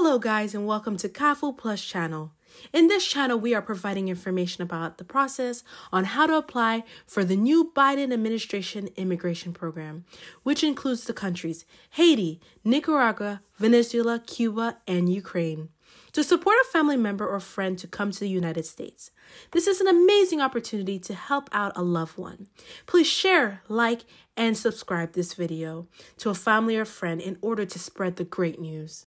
Hello guys, and welcome to kfouplus channel. In this channel, we are providing information about the process on how to apply for the new Biden administration immigration program, which includes the countries Haiti, Nicaragua, Venezuela, Cuba, and Ukraine, to support a family member or friend to come to the United States. This is an amazing opportunity to help out a loved one. Please share, like, and subscribe this video to a family or friend in order to spread the great news.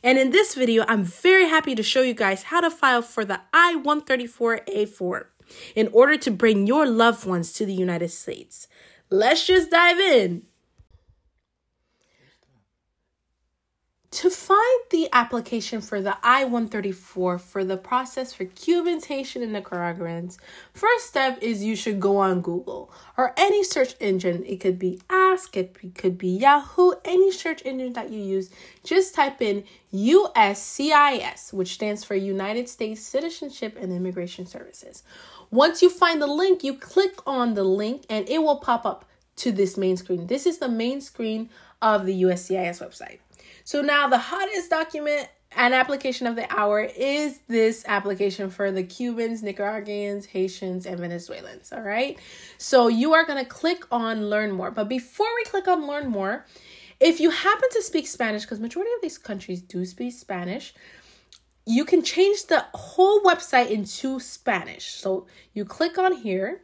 And in this video, I'm very happy to show you guys how to file for the I-134A form in order to bring your loved ones to the United States. Let's just dive in. To find the application for the I-134 for the process for Cubans, Haitian, and Nicaraguans, first step is you should go on Google or any search engine. It could be Ask, it could be Yahoo, any search engine that you use. Just type in USCIS, which stands for United States Citizenship and Immigration Services. Once you find the link, you click on the link and it will pop up to this main screen. This is the main screen of the USCIS website. So now the hottest document and application of the hour is this application for the Cubans, Nicaraguans, Haitians, and Venezuelans, all right? So you are going to click on Learn More. But before we click on Learn More, if you happen to speak Spanish, because majority of these countries do speak Spanish, you can change the whole website into Spanish. So you click on here,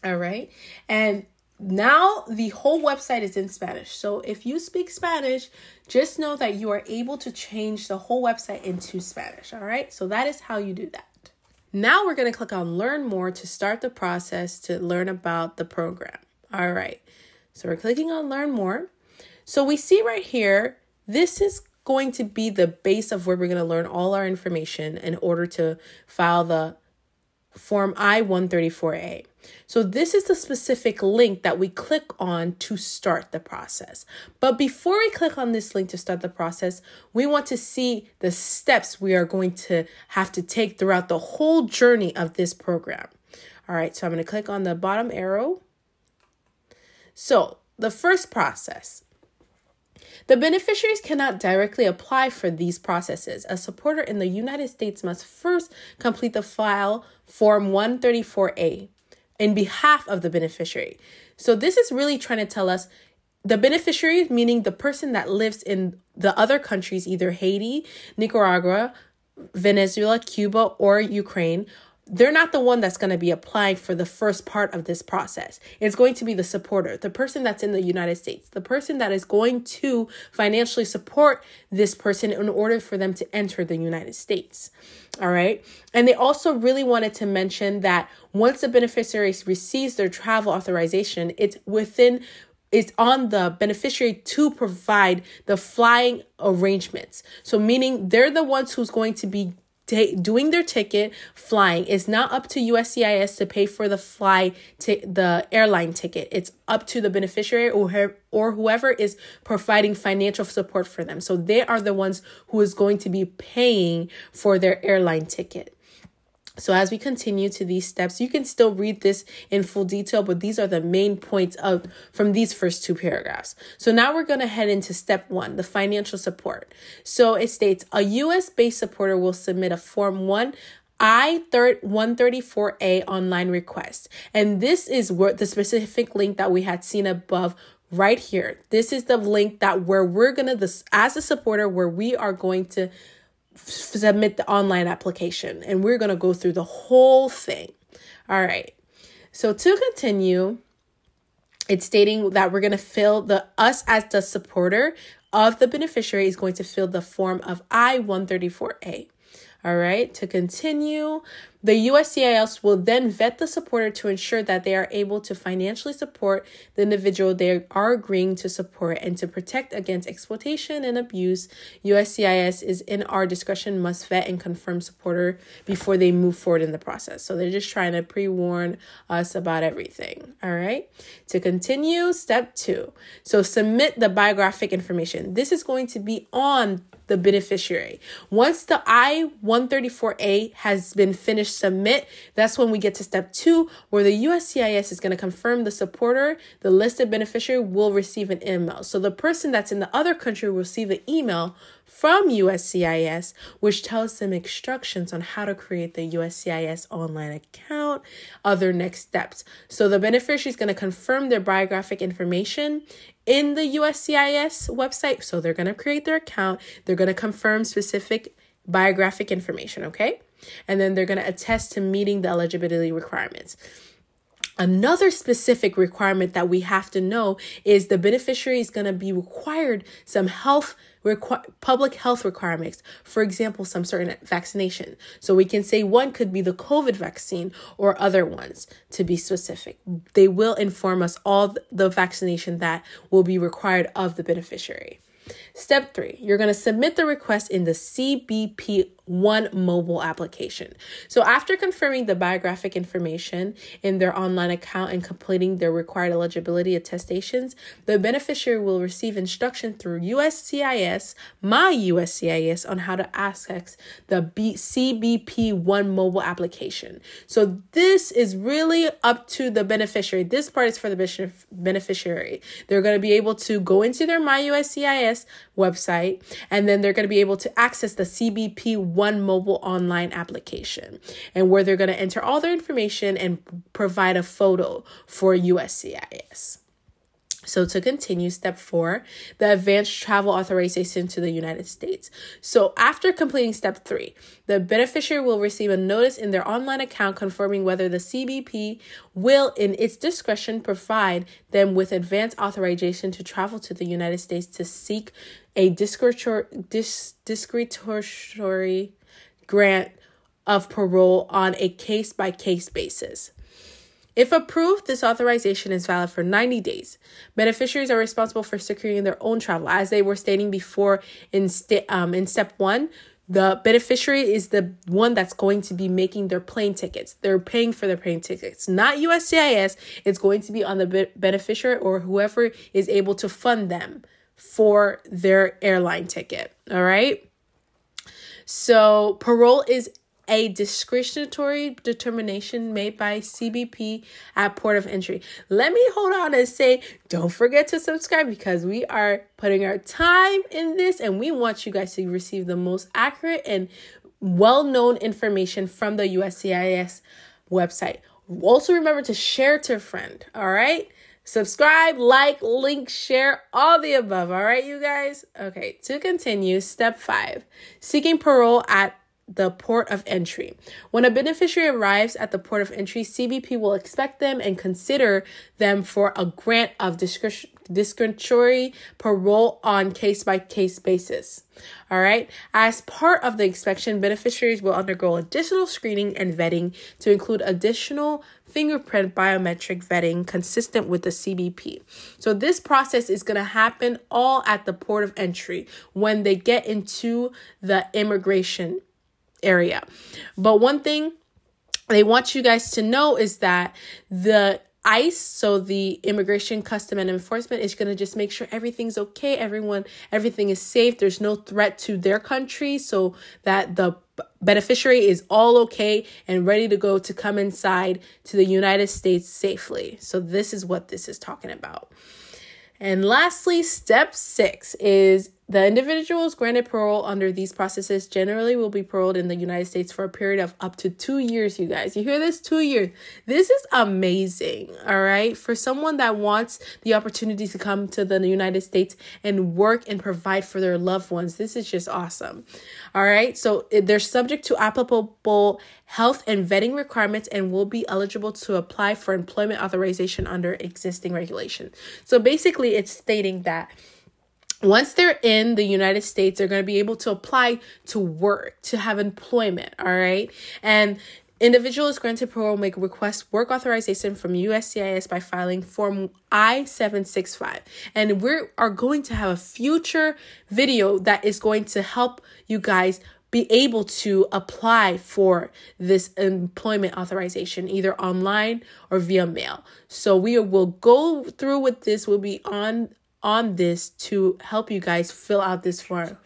all right? And now the whole website is in Spanish. So if you speak Spanish, just know that you are able to change the whole website into Spanish. All right. So that is how you do that. Now we're going to click on Learn More to start the process to learn about the program. All right. So we're clicking on Learn More. So we see right here, this is going to be the base of where we're going to learn all our information in order to file the Form I-134A. So this is the specific link that we click on to start the process. But before we click on this link to start the process, we want to see the steps we are going to have to take throughout the whole journey of this program. All right, so I'm going to click on the bottom arrow. So the first process. The beneficiaries cannot directly apply for these processes. A supporter in the United States must first complete the file Form 134A in behalf of the beneficiary. So this is really trying to tell us the beneficiary, meaning the person that lives in the other countries, either Haiti, Nicaragua, Venezuela, Cuba, or Ukraine. They're not the one that's going to be applying for the first part of this process. It's going to be the supporter, the person that's in the United States, the person that is going to financially support this person in order for them to enter the United States. All right. And they also really wanted to mention that once the beneficiary receives their travel authorization, it's on the beneficiary to provide the flying arrangements. So meaning they're the ones who's going to be doing their ticket, flying. It's not up to USCIS to pay for the airline ticket. It's up to the beneficiary or whoever is providing financial support for them. So they are the ones who is going to be paying for their airline ticket. So as we continue to these steps, you can still read this in full detail, but these are the main points from these first two paragraphs. So now we're going to head into step 1, the financial support. So it states a U.S.-based supporter will submit a Form 134A online request. And this is where the specific link that we had seen above right here. This is the link where we're going to, as a supporter, where we are going to submit the online application, and we're going to go through the whole thing. All right. So to continue, it's stating that we're going to fill us as the supporter of the beneficiary is going to fill the form of I-134A. All right. To continue, the USCIS will then vet the supporter to ensure that they are able to financially support the individual they are agreeing to support and to protect against exploitation and abuse. USCIS is in our discretion must vet and confirm supporter before they move forward in the process. So they're just trying to pre-warn us about everything. All right. To continue, step 2. So submit the biographic information. This is going to be on the beneficiary. Once the I-134A has been finished submit, that's when we get to step 2, where the USCIS is going to confirm the supporter, the listed beneficiary will receive an email. So the person that's in the other country will receive an email from USCIS, which tells them instructions on how to create the USCIS online account, other next steps. So the beneficiary is going to confirm their biographic information in the USCIS website. So they're going to create their account. They're going to confirm specific biographic information, okay? And then they're going to attest to meeting the eligibility requirements. Another specific requirement that we have to know is the beneficiary is going to be required some public health requirements. For example, some certain vaccination. So we can say one could be the COVID vaccine or other ones to be specific. They will inform us all the vaccination that will be required of the beneficiary. Step 3, you're going to submit the request in the CBP-1 mobile application. So after confirming the biographic information in their online account and completing their required eligibility attestations, the beneficiary will receive instruction through USCIS, My USCIS, on how to access the CBP-1 mobile application. So this is really up to the beneficiary. This part is for the beneficiary. They're going to be able to go into their My USCIS website, and then they're going to be able to access the CBP-1 mobile online application, and where they're going to enter all their information and provide a photo for USCIS. So to continue, step 4, the advanced travel authorization to the United States. So after completing step 3, the beneficiary will receive a notice in their online account confirming whether the CBP will, in its discretion, provide them with advanced authorization to travel to the United States to seek a discretionary grant of parole on a case-by-case basis. If approved, this authorization is valid for 90 days. Beneficiaries are responsible for securing their own travel. As they were stating before in step 1, the beneficiary is the one that's going to be making their plane tickets. They're paying for their plane tickets, not USCIS. It's going to be on the beneficiary or whoever is able to fund them for their airline ticket. All right. So parole is a discretionary determination made by CBP at port of entry. Let me hold on and say, don't forget to subscribe, because we are putting our time in this and we want you guys to receive the most accurate and well-known information from the USCIS website. Also remember to share to a friend, all right? Subscribe, like, link, share, all the above, all right, you guys? Okay, to continue, step 5, seeking parole at the port of entry. When a beneficiary arrives at the port of entry, CBP will expect them and consider them for a grant of discretionary parole on case-by-case basis. All right. As part of the inspection, beneficiaries will undergo additional screening and vetting to include additional fingerprint biometric vetting consistent with the CBP. So this process is going to happen all at the port of entry when they get into the immigration area. But one thing they want you guys to know is that the ICE, so the Immigration, Custom and Enforcement, is going to just make sure everything's okay. Everything is safe. There's no threat to their country, so that the beneficiary is all okay and ready to go to come inside to the United States safely. So this is what this is talking about. And lastly, step 6 is the individuals granted parole under these processes generally will be paroled in the United States for a period of up to 2 years, you guys. You hear this? 2 years. This is amazing, all right? For someone that wants the opportunity to come to the United States and work and provide for their loved ones, this is just awesome, all right? So they're subject to applicable health and vetting requirements and will be eligible to apply for employment authorization under existing regulation. So basically, it's stating that once they're in the United States, they're going to be able to apply to work, to have employment, all right? And individuals granted parole may request work authorization from USCIS by filing Form I-765. And we are going to have a future video that is going to help you guys be able to apply for this employment authorization, either online or via mail. So we will go through with this. We'll be on this to help you guys fill out this form.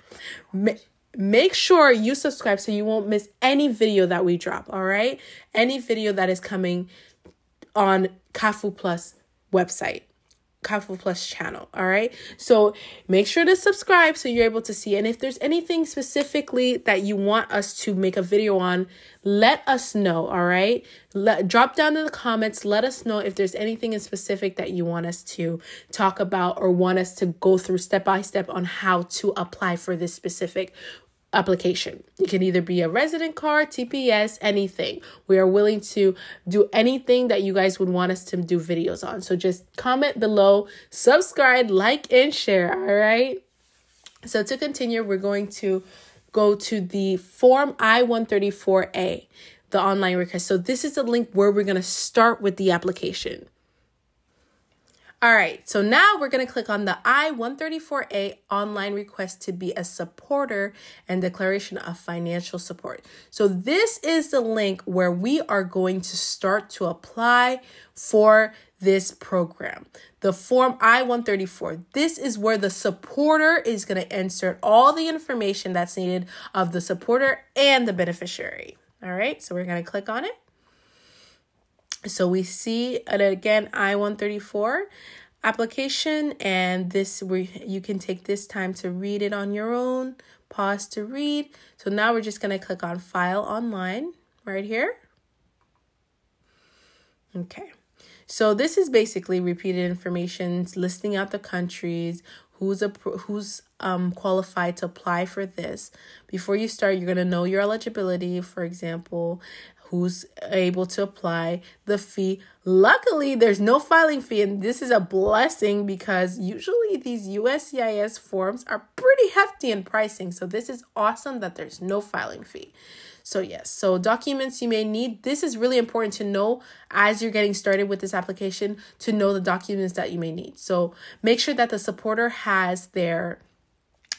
make sure you subscribe so you won't miss any video that we drop, all right? Any video that is coming on kfouplus website, kfouplus channel, all right? So make sure to subscribe so you're able to see. And if there's anything specifically that you want us to make a video on, let us know, all right? Drop down in the comments. Let us know if there's anything in specific that you want us to talk about or want us to go through step by step on how to apply for this specific application. It can either be a resident card, TPS, anything. We are willing to do anything that you guys would want us to do videos on. So just comment below, subscribe, like, and share, all right? So to continue, we're going to go to the form I-134A, the online request. So this is the link where we're going to start with the application. All right, so now we're going to click on the I-134A online request to be a supporter and declaration of financial support. So this is the link where we are going to start to apply for this program. The form I-134, this is where the supporter is going to insert all the information that's needed of the supporter and the beneficiary. All right, so we're going to click on it. So we see it again, I-134 application, and this you can take this time to read it on your own, pause to read. So now we're just going to click on File Online right here. Okay, so this is basically repeated information listing out the countries, who's qualified to apply for this. Before you start, you're going to know your eligibility, for example, who's able to apply, the fee. Luckily, there's no filing fee, and this is a blessing because usually these USCIS forms are pretty hefty in pricing. So this is awesome that there's no filing fee. So yes, so documents you may need. This is really important to know as you're getting started with this application, to know the documents that you may need. So make sure that the supporter has their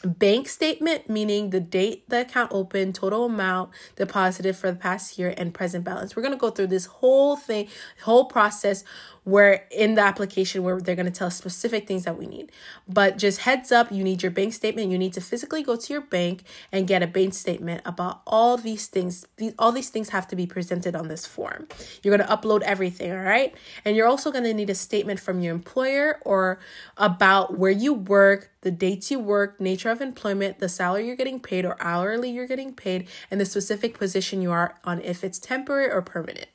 bank statement, meaning the date the account opened, total amount deposited for the past year, and present balance. We're going to go through this whole process where in the application where they're going to tell us specific things that we need. But just heads up, you need your bank statement. You need to physically go to your bank and get a bank statement about all these things. All these things have to be presented on this form. You're going to upload everything, all right? And you're also going to need a statement from your employer or about where you work, the dates you work, nature of employment, the salary you're getting paid or hourly you're getting paid, and the specific position you are on, if it's temporary or permanent.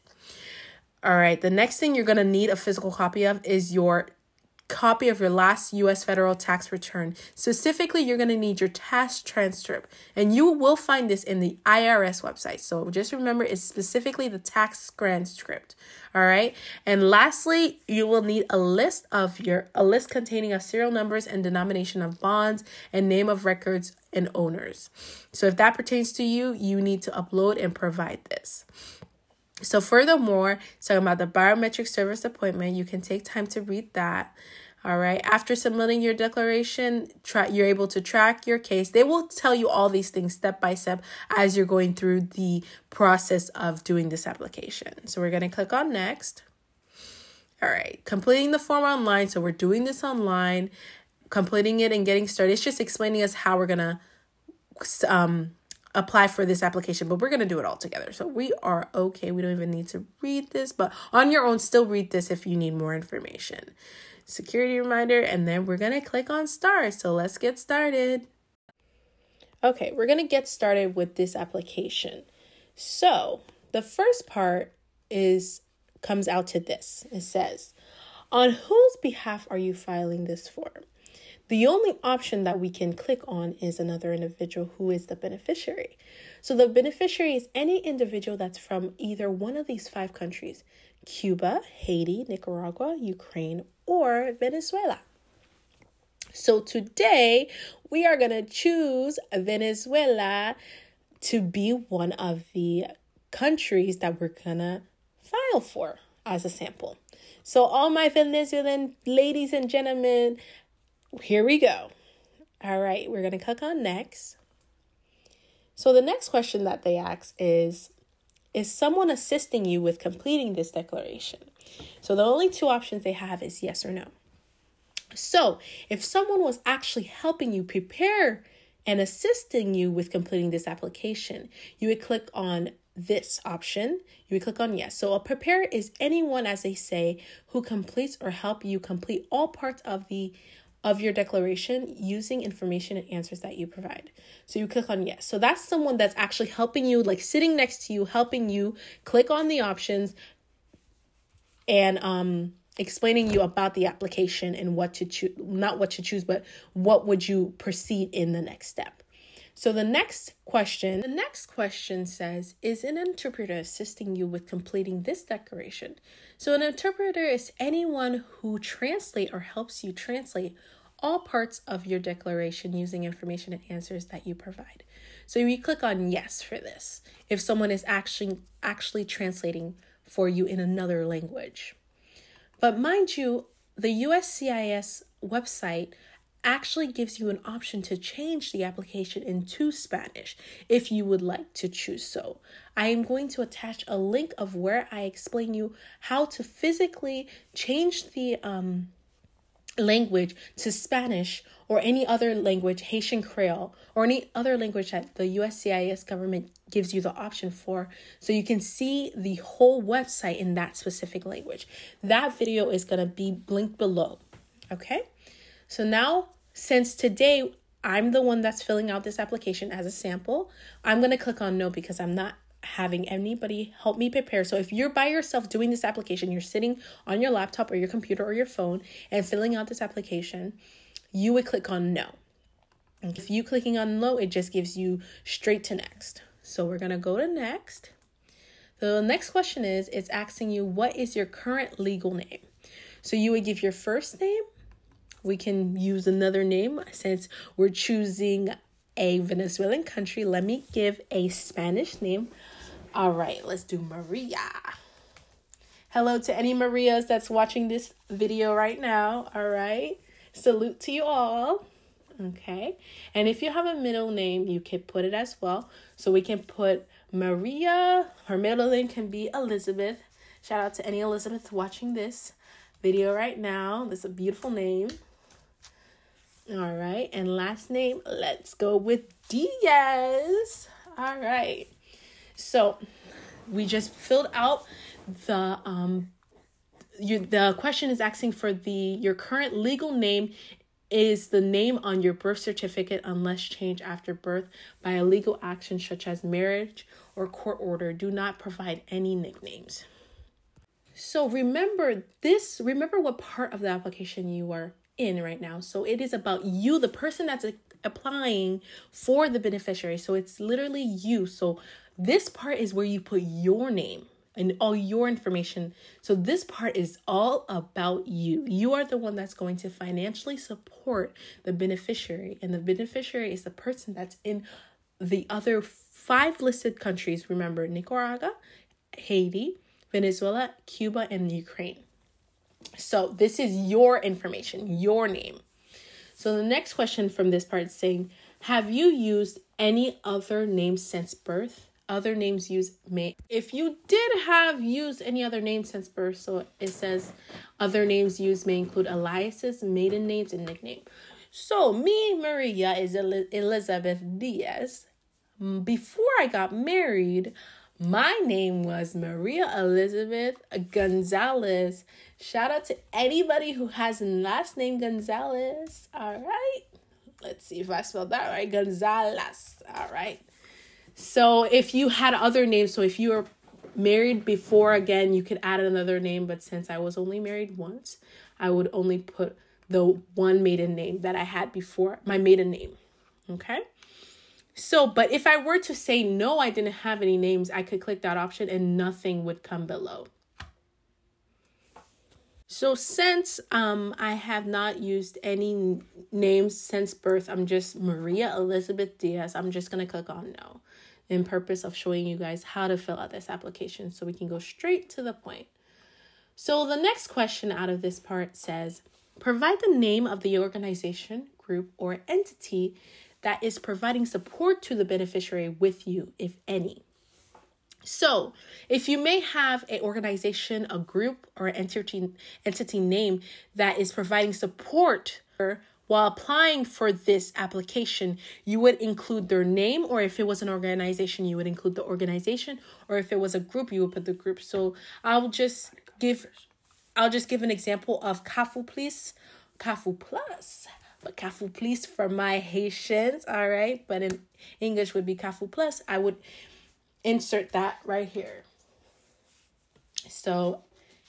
All right, the next thing you're going to need a physical copy of is your copy of your last U.S. federal tax return. Specifically, you're going to need your tax transcript, and you will find this in the IRS website. So just remember, it's specifically the tax transcript. All right. And lastly, you will need a list containing of serial numbers and denomination of bonds and name of records and owners. So if that pertains to you, you need to upload and provide this. So furthermore, talking about the biometric service appointment, you can take time to read that. All right. After submitting your declaration, you're able to track your case. They will tell you all these things step by step as you're going through the process of doing this application. So we're going to click on next. All right. Completing the form online. So we're doing this online, completing it and getting started. It's just explaining us how we're going to apply for this application, but we're going to do it all together. So we are okay. We don't even need to read this, but on your own, still read this if you need more information. Security reminder, and then we're going to click on start. So let's get started. Okay, we're going to get started with this application. So the first part comes out to this. It says, on whose behalf are you filing this form? The only option that we can click on is another individual who is the beneficiary. So the beneficiary is any individual that's from either one of these 5 countries: Cuba, Haiti, Nicaragua, Ukraine, or Venezuela. So today we are going to choose Venezuela to be one of the countries that we're going to file for as a sample. So all my Venezuelan ladies and gentlemen, here we go. All right, we're going to click on next. So the next question that they ask is someone assisting you with completing this declaration? So the only 2 options they have is yes or no. So if someone was actually helping you prepare and assisting you with completing this application. You would click on this option. You would click on yes. So a preparer is anyone, as they say, who completes or help you complete all parts of your declaration using information and answers that you provide. So you click on yes. So that's someone that's actually helping you, like sitting next to you, helping you click on the options and explaining you about the application and what to choose, not what to choose, but what would you proceed in the next step. So the next question says, is an interpreter assisting you with completing this declaration? So an interpreter is anyone who translates or helps you translate all parts of your declaration using information and answers that you provide. So you click on yes for this if someone is actually translating for you in another language. But mind you, the USCIS website actually gives you an option to change the application into Spanish if you would like to choose so. I am going to attach a link of where I explain you how to physically change the language to Spanish or any other language, Haitian Creole, or any other language that the USCIS government gives you the option for, so you can see the whole website in that specific language. That video is going to be linked below. Okay? So now, since today I'm the one that's filling out this application as a sample, I'm going to click on no because I'm not having anybody help me prepare. So if you're by yourself doing this application, you're sitting on your laptop or your computer or your phone and filling out this application, you would click on no. If you clicking on no, it just gives you straight to next. So we're going to go to next. The next question is, it's asking you, what is your current legal name? So you would give your first name. We can use another name since we're choosing a Venezuelan country. Let me give a Spanish name. All right, let's do Maria. Hello to any Marias that's watching this video right now. All right, salute to you all. Okay, and if you have a middle name, you can put it as well. So we can put Maria. Her middle name can be Elizabeth. Shout out to any Elizabeth watching this video right now. That's a beautiful name. All right, and last name, let's go with Diaz. All right, so we just filled out the question is asking for your current legal name is the name on your birth certificate unless changed after birth by a legal action such as marriage or court order. Do not provide any nicknames. So remember what part of the application you are in right now. So it is about you, the person that's applying for the beneficiary. So it's literally you. So this part is where you put your name and all your information. So this part is all about you. You are the one that's going to financially support the beneficiary. And the beneficiary is the person that's in the other 5 listed countries. Remember, Nicaragua, Haiti, Venezuela, Cuba, and Ukraine. So this is your information, your name. So the next question from this part is saying, have you used any other names since birth? Other names used may. If you did have used any other names since birth, so it says other names used may include aliases, maiden names, and nickname. So me, Maria, is Elizabeth Diaz. Before I got married, my name was Maria Elizabeth Gonzalez. Shout out to anybody who has a last name Gonzalez. All right. Let's see if I spelled that right. Gonzalez. All right. So if you had other names, so if you were married before, again, you could add another name. But since I was only married once, I would only put the one maiden name that I had before, my maiden name. Okay. So, but if I were to say no, I didn't have any names, I could click that option and nothing would come below. So since I have not used any names since birth, I'm just Maria Elizabeth Diaz. I'm just going to click on no in purpose of showing you guys how to fill out this application so we can go straight to the point. So the next question out of this part says, provide the name of the organization, group, or entity that is providing support to the beneficiary with you, if any. So if you may have an organization, a group, or an entity name that is providing support while applying for this application, you would include their name, or if it was an organization, you would include the organization, or if it was a group, you would put the group. So I'll just give an example of kfouplus, but kfouplus for my Haitians, all right? But in English would be kfouplus. I would insert that right here. So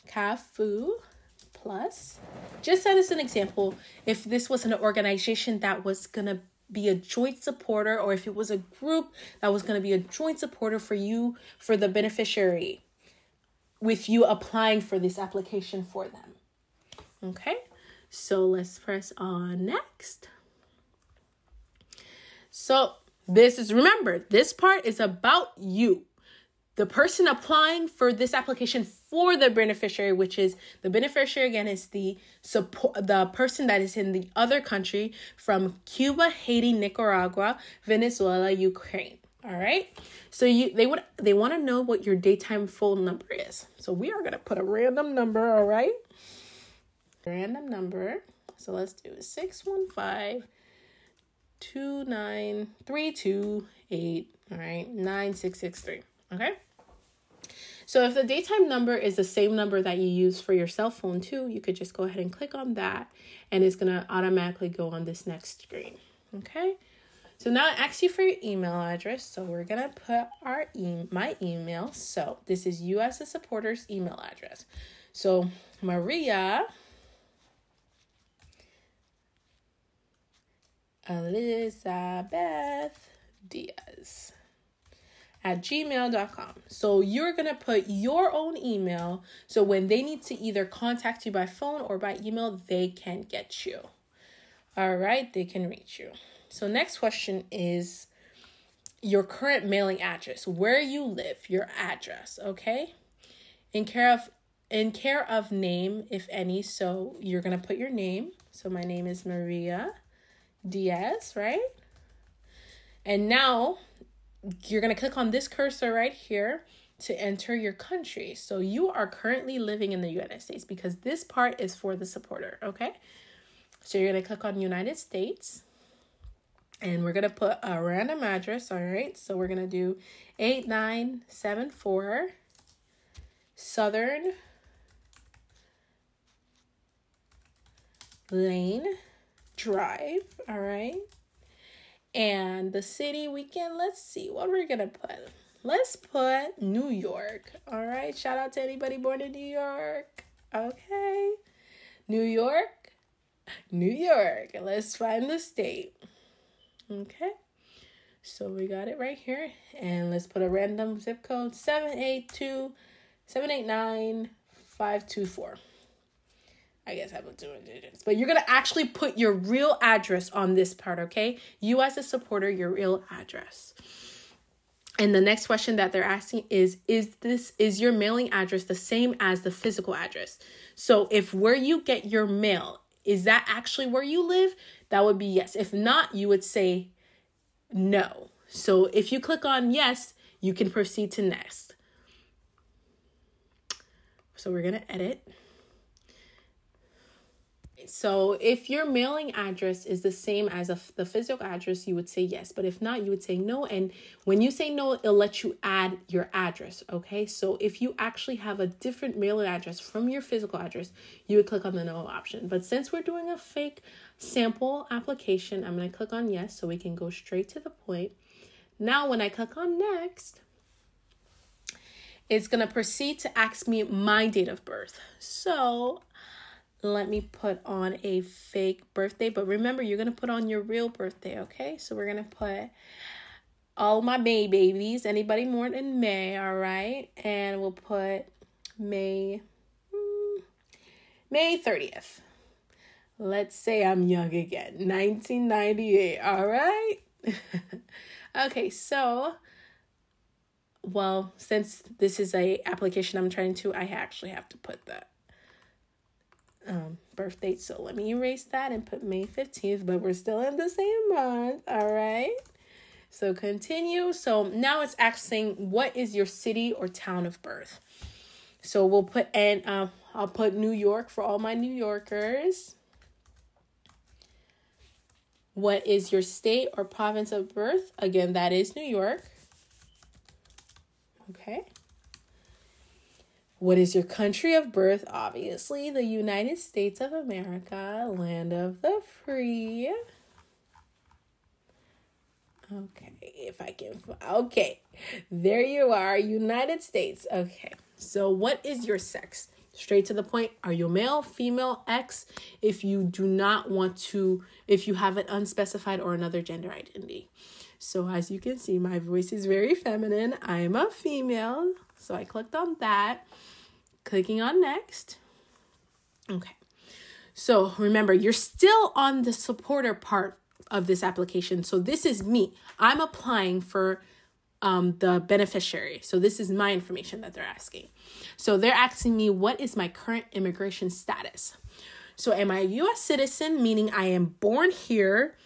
kfouplus, just as an example, if this was an organization that was going to be a joint supporter, or if it was a group that was going to be a joint supporter for you, for the beneficiary, with you applying for this application for them. Okay, so let's press on next. So remember, this part is about you. The person applying for this application for the beneficiary, which is the beneficiary again is the person that is in the other country from Cuba, Haiti, Nicaragua, Venezuela, Ukraine. All right. So they want to know what your daytime phone number is. So we are going to put a random number. All right. Random number. So let's do 615-29328. All right. 9663. Okay. So if the daytime number is the same number that you use for your cell phone too, you could just go ahead and click on that, and it's going to automatically go on this next screen. Okay. So now it asks you for your email address. So we're going to put my email. So this is you as a supporter's email address. So Maria Elizabeth Diaz at gmail.com. So you're going to put your own email. So when they need to either contact you by phone or by email, they can get you. All right. They can reach you. So next question is your current mailing address, where you live, your address. Okay. In care of name, if any. So you're going to put your name. So my name is Maria Diaz, right? And now you're going to click on this cursor right here to enter your country. So you are currently living in the United States, because this part is for the supporter. Okay. So you're going to click on United States, and we're going to put a random address. All right. So we're going to do 8974 Southern Lane Drive. All right. And the city let's see what we're going to put. Let's put New York. All right. Shout out to anybody born in New York. Okay. New York. Let's find the state. Okay. So we got it right here. And let's put a random zip code, 789-524. I guess I would do it digits. But you're going to actually put your real address on this part, okay? You as a supporter, your real address. And the next question that they're asking is your mailing address the same as the physical address? So if where you get your mail, is that actually where you live? That would be yes. If not, you would say no. So if you click on yes, you can proceed to next. So we're going to edit. So if your mailing address is the same as the physical address, you would say yes. But if not, you would say no. And when you say no, it'll let you add your address. Okay. So if you actually have a different mailing address from your physical address, you would click on the no option. But since we're doing a fake sample application, I'm going to click on yes so we can go straight to the point. Now, when I click on next, it's going to proceed to ask me my date of birth. So let me put on a fake birthday, but remember, you're going to put on your real birthday, okay? So we're going to put all my May babies, anybody born in May, all right? And we'll put May 30th. Let's say I'm young again, 1998, all right? Okay, so, well, since this is a application I'm trying to, I actually have to put that birth date. So let me erase that and put May 15th, but we're still in the same month. All right. So continue. So now it's asking, what is your city or town of birth? So we'll put I'll put New York for all my New Yorkers. What is your state or province of birth? Again, that is New York. Okay. What is your country of birth? Obviously, the United States of America, land of the free. Okay, if I can, okay, there you are, United States. Okay, so what is your sex? Straight to the point. Are you male, female, X? If you do not want to, if you have an unspecified or another gender identity. So as you can see, my voice is very feminine. I'm a female. So I clicked on that, clicking on next. Okay. So remember, you're still on the supporter part of this application. So this is me. I'm applying for the beneficiary. So this is my information that they're asking. So they're asking me, what is my current immigration status? So am I a U.S. citizen, meaning I am born here,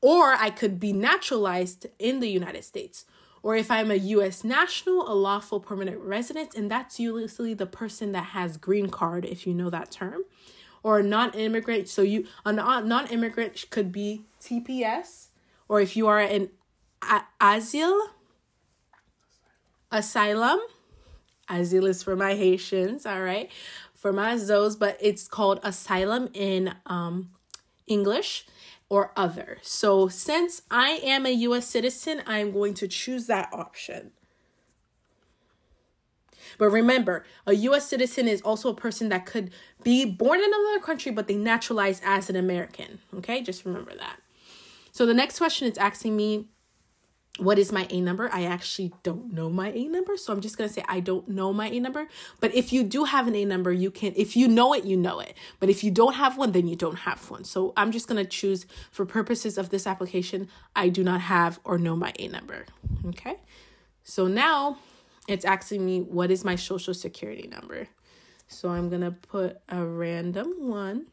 or I could be naturalized in the United States? Or if I'm a U.S. national, a lawful permanent resident, and that's usually the person that has green card, if you know that term, or a non-immigrant. So a non-immigrant could be TPS, or if you are an asylum, asile is for my Haitians, all right, for my Zos, but it's called asylum in English, or other. So since I am a U.S. citizen, I'm going to choose that option. But remember, a U.S. citizen is also a person that could be born in another country, but they naturalize as an American. Okay, just remember that. So the next question is asking me, what is my A number? I actually don't know my A number, so I'm just going to say I don't know my A number. But if you do have an A number, you can, if you know it, you know it. But if you don't have one, then you don't have one. So I'm just going to choose, for purposes of this application, I do not have or know my A number. Okay, so now it's asking me, what is my social security number? So I'm going to put a random one.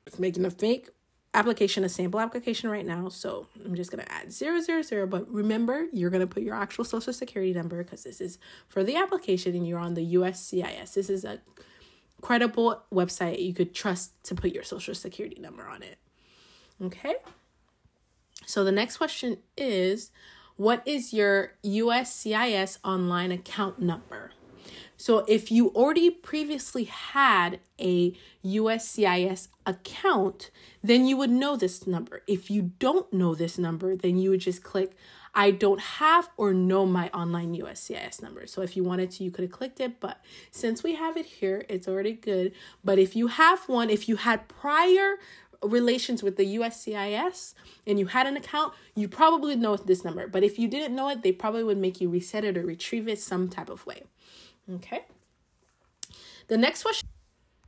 It's making a fake application, a sample application right now. So I'm just going to add 000. But remember, you're going to put your actual social security number because this is for the application and you're on the USCIS. This is a credible website you could trust to put your social security number on it. Okay. So the next question is, what is your USCIS online account number? So if you already previously had a USCIS account, then you would know this number. If you don't know this number, then you would just click, I don't have or know my online USCIS number. So if you wanted to, you could have clicked it, but since we have it here, it's already good. But if you have one, if you had prior relations with the USCIS and you had an account, you probably know this number. But if you didn't know it, they probably would make you reset it or retrieve it some type of way. Okay. The next question.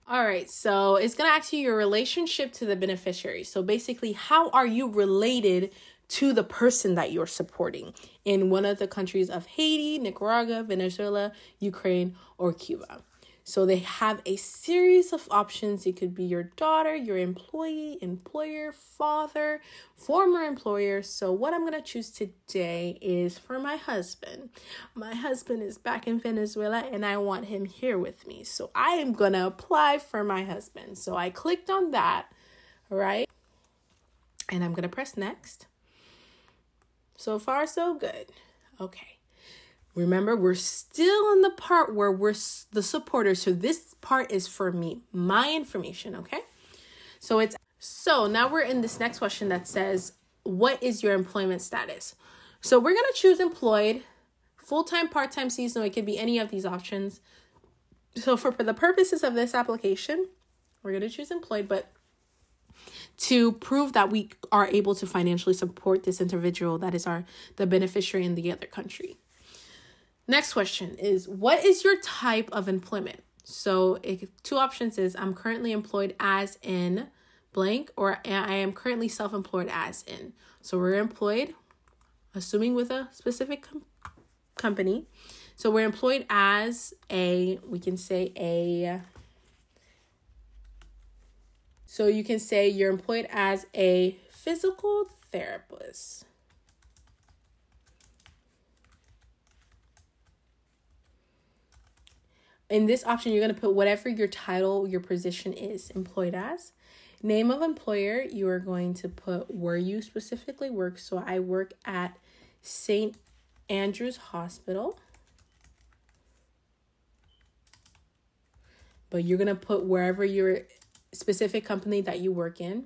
All right. So it's going to ask you your relationship to the beneficiary. So basically, how are you related to the person that you're supporting in one of the countries of Haiti, Nicaragua, Venezuela, Ukraine, or Cuba? So they have a series of options. It could be your daughter, your employee, employer, father, former employer. So what I'm going to choose today is for my husband. My husband is back in Venezuela and I want him here with me. So I am going to apply for my husband. So I clicked on that, right? And I'm going to press next. So far, so good. Okay. Remember, we're still in the part where we're the supporter. So this part is for me, my information, okay? So now we're in this next question that says, what is your employment status? So we're going to choose employed, full-time, part-time, seasonal. It could be any of these options. So for the purposes of this application, we're going to choose employed, but to prove that we are able to financially support this individual that is the beneficiary in the other country. Next question is, what is your type of employment? So two options is, I'm currently employed as in blank, or I am currently self-employed as in. So we're employed, assuming with a specific company. So we're employed as we can say so you can say you're employed as a physical therapist. In this option, you're going to put whatever your title, your position is employed as. Name of employer, you are going to put where you specifically work. So I work at St. Andrew's Hospital. But you're going to put wherever your specific company that you work in.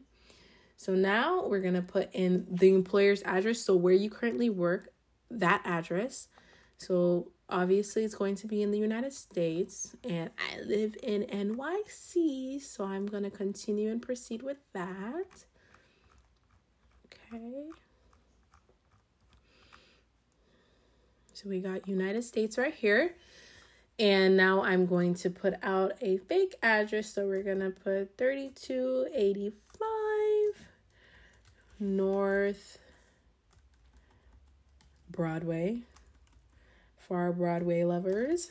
So now we're going to put in the employer's address. So where you currently work, that address. So obviously it's going to be in the United States, and I live in NYC. So I'm going to continue and proceed with that. Okay. So we got United States right here. And now I'm going to put out a fake address. So we're going to put 3285 North Broadway. For our Broadway lovers.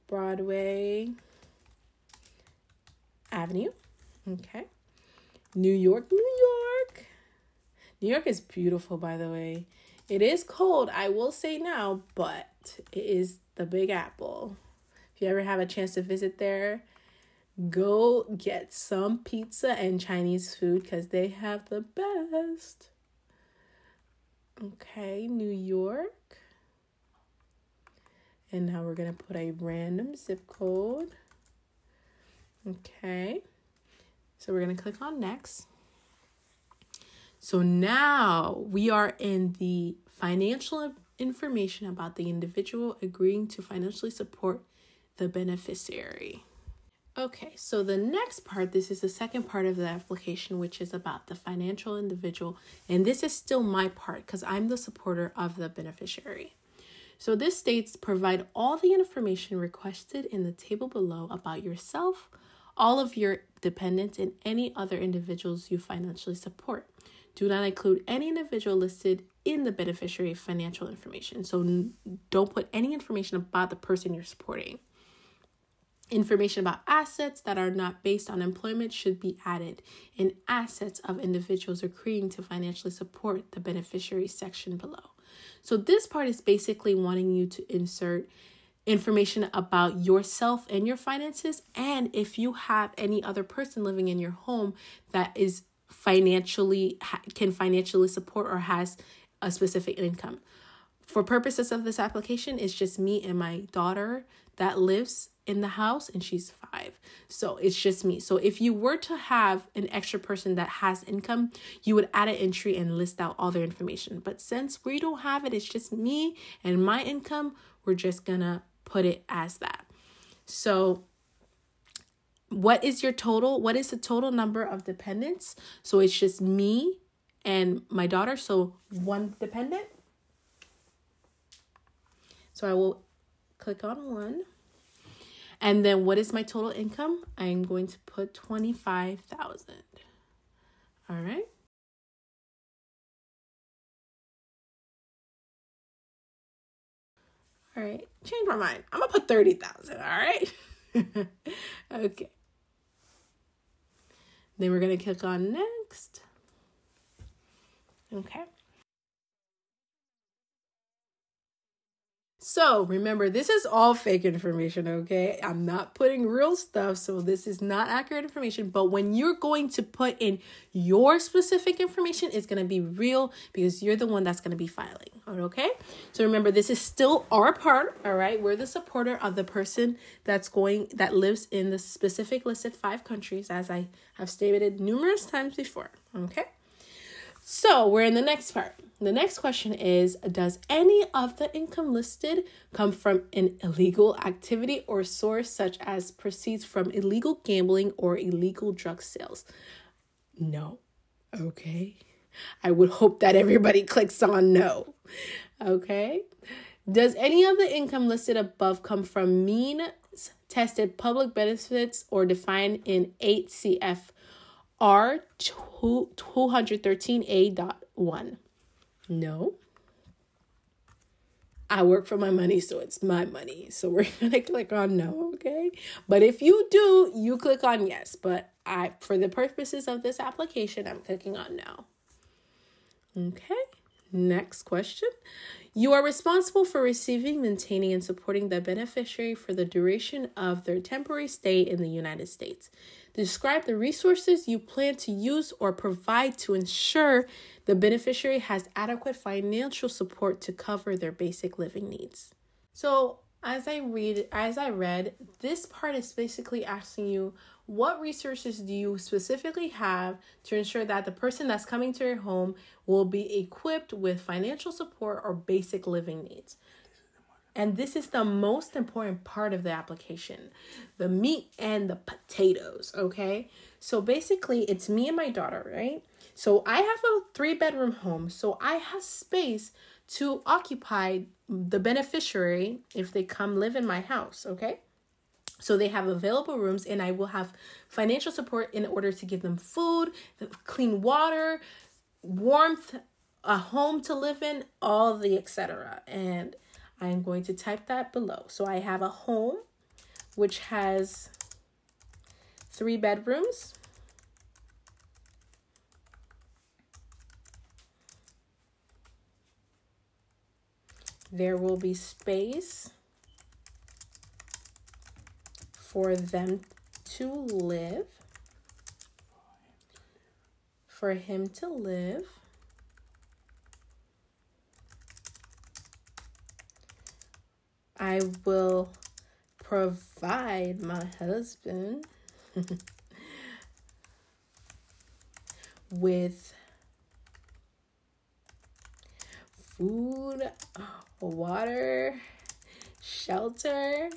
Broadway Avenue. Okay. New York, New York. New York is beautiful, by the way. It is cold, I will say now, but it is the Big Apple. If you ever have a chance to visit there, go get some pizza and Chinese food because they have the best. Okay, New York. And now we're going to put a random zip code. Okay. So we're going to click on next. So now we are in the financial information about the individual agreeing to financially support the beneficiary. Okay, so the next part, this is the second part of the application, which is about the financial individual. And this is still my part because I'm the supporter of the beneficiary. So this states, provide all the information requested in the table below about yourself, all of your dependents, and any other individuals you financially support. Do not include any individual listed in the beneficiary financial information. So don't put any information about the person you're supporting. Information about assets that are not based on employment should be added in assets of individuals agreeing to financially support the beneficiary section below. So this part is basically wanting you to insert information about yourself and your finances, and if you have any other person living in your home that is can financially support or has a specific income. For purposes of this application, it's just me and my daughter that lives in the house, and she's 5. So it's just me. So if you were to have an extra person that has income, you would add an entry and list out all their information. But since we don't have it, it's just me and my income, we're just gonna put it as that. So what is your total? What is the total number of dependents? So it's just me and my daughter. So 1 dependent. So I will click on 1. And then what is my total income? I'm going to put 25,000. All right. All right. Change my mind. I'm going to put 30,000. All right. Okay. Then we're going to click on next. Okay. So remember, this is all fake information, okay? I'm not putting real stuff, so this is not accurate information. But when you're going to put in your specific information, it's going to be real because you're the one that's going to be filing, okay? So remember, this is still our part, all right? We're the supporter of the person that lives in the specific listed 5 countries, as I have stated numerous times before, okay? So we're in the next part. The next question is, does any of the income listed come from an illegal activity or source such as proceeds from illegal gambling or illegal drug sales? No. Okay. I would hope that everybody clicks on no. Okay. Does any of the income listed above come from means tested public benefits or defined in 8 CFR 213A.1? No. I work for my money, so it's my money. So we're going to click on no, okay? But if you do, you click on yes. But for the purposes of this application, I'm clicking on no. Okay. Next question. You are responsible for receiving, maintaining, and supporting the beneficiary for the duration of their temporary stay in the United States. Describe the resources you plan to use or provide to ensure the beneficiary has adequate financial support to cover their basic living needs. So, as I read, this part is basically asking you, what resources do you specifically have to ensure that the person that's coming to your home will be equipped with financial support or basic living needs? And this is the most important part of the application, the meat and the potatoes, okay? So basically, it's me and my daughter, right? So I have a 3-bedroom home, so I have space to occupy the beneficiary if they come live in my house, okay? So they have available rooms, and I will have financial support in order to give them food, clean water, warmth, a home to live in, all the etc. And I'm going to type that below. So I have a home which has 3 bedrooms. There will be space for them to live, for him to live. I will provide my husband with food, water, shelter,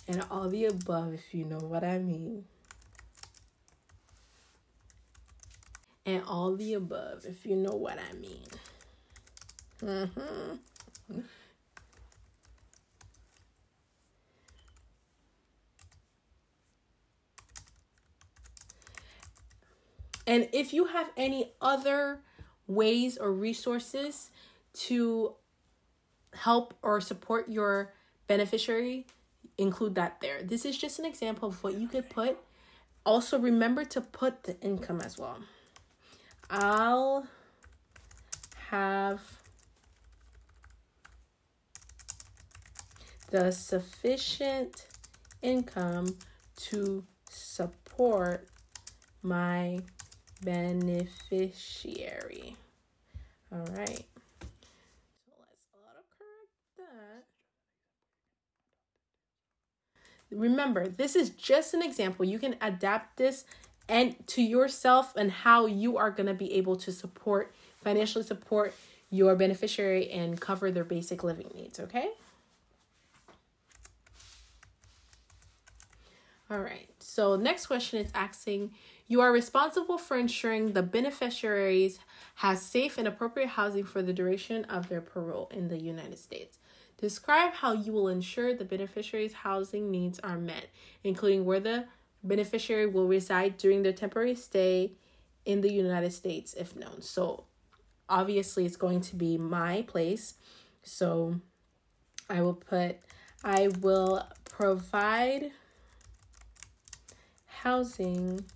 and all the above, if you know what I mean. And all the above, if you know what I mean. And if you have any other ways or resources to help or support your beneficiary, include that there. This is just an example of what you could put. Also, remember to put the income as well. I'll have the sufficient income to support my beneficiary. All right. So let's autocorrect that. Remember, this is just an example. You can adapt this and to yourself and how you are going to be able to financially support your beneficiary and cover their basic living needs, okay? All right. So next question is asking, you are responsible for ensuring the beneficiaries has safe and appropriate housing for the duration of their parole in the United States. Describe how you will ensure the beneficiary's housing needs are met, including where the beneficiary will reside during their temporary stay in the United States, if known. So obviously it's going to be my place. So I will provide housing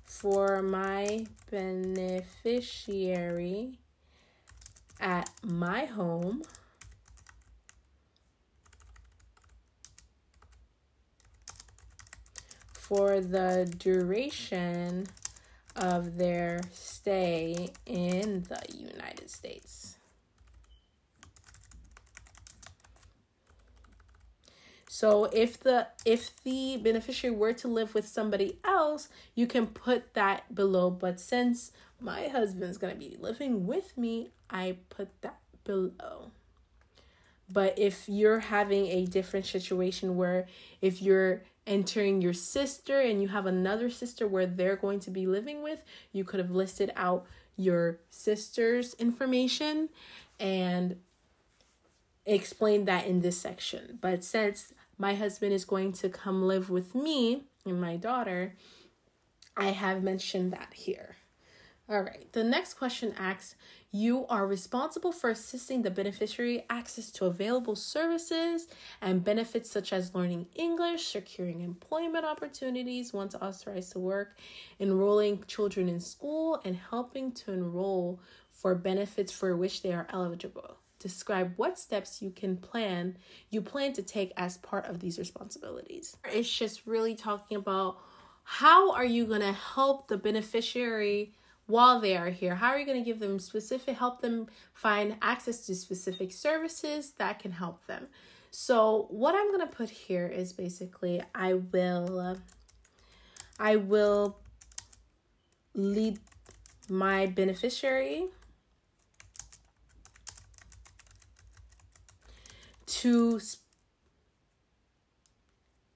for my beneficiary at my home for the duration of their stay in the United States. So if the beneficiary were to live with somebody else, you can put that below. But since my husband's going to be living with me, I put that below. But if you're having a different situation where if you're entering your sister and you have another sister where they're going to be living with, you could have listed out your sister's information and explained that in this section. But since my husband is going to come live with me and my daughter, I have mentioned that here. All right. The next question asks, you are responsible for assisting the beneficiary access to available services and benefits such as learning English, securing employment opportunities once authorized to work, enrolling children in school, and helping to enroll for benefits for which they are eligible. describe what steps you plan to take as part of these responsibilities. It's just really talking about how are you going to help the beneficiary while they are here? How are you going to give them help them find access to specific services that can help them? So what I'm going to put here is basically I will lead my beneficiary to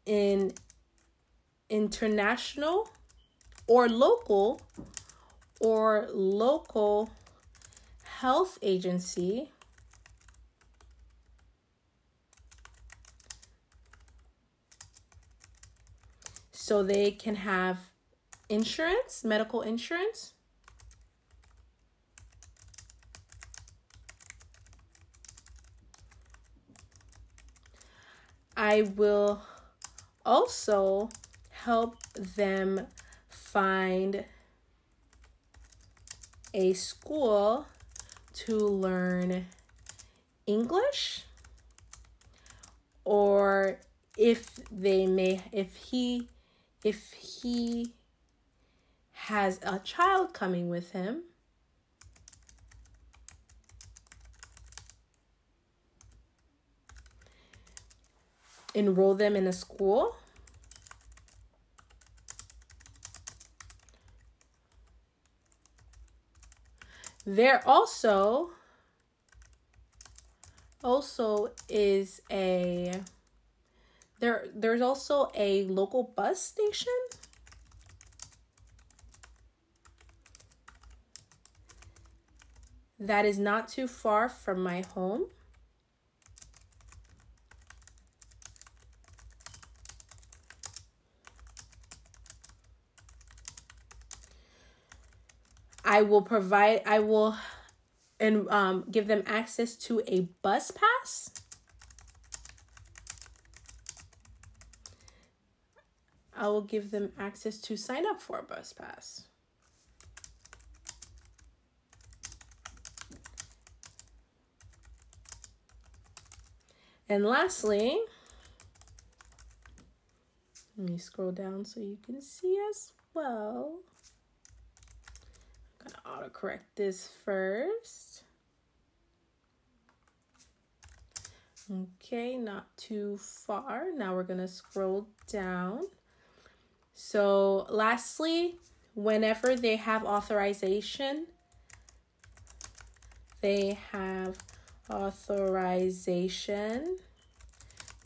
an international or local health agency so they can have insurance, medical insurance. I will also help them find a school to learn English, or if he has a child coming with him, enroll them in a school. There also is there's also a local bus station that is not too far from my home. I will give them access to a bus pass. I will give them access to sign up for a bus pass. And lastly, let me scroll down so you can see as well. I'm gonna autocorrect this first. Okay, not too far. Now we're gonna scroll down. So lastly, whenever they have authorization,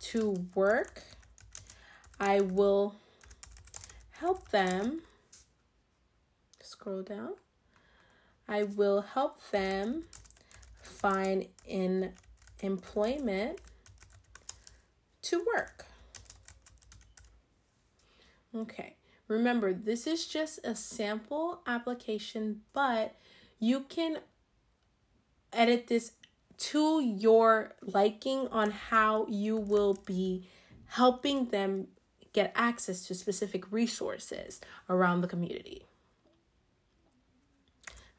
to work, I will help them, scroll down, I will help them find an employment to work. Okay, remember, this is just a sample application, but you can edit this to your liking on how you will be helping them get access to specific resources around the community.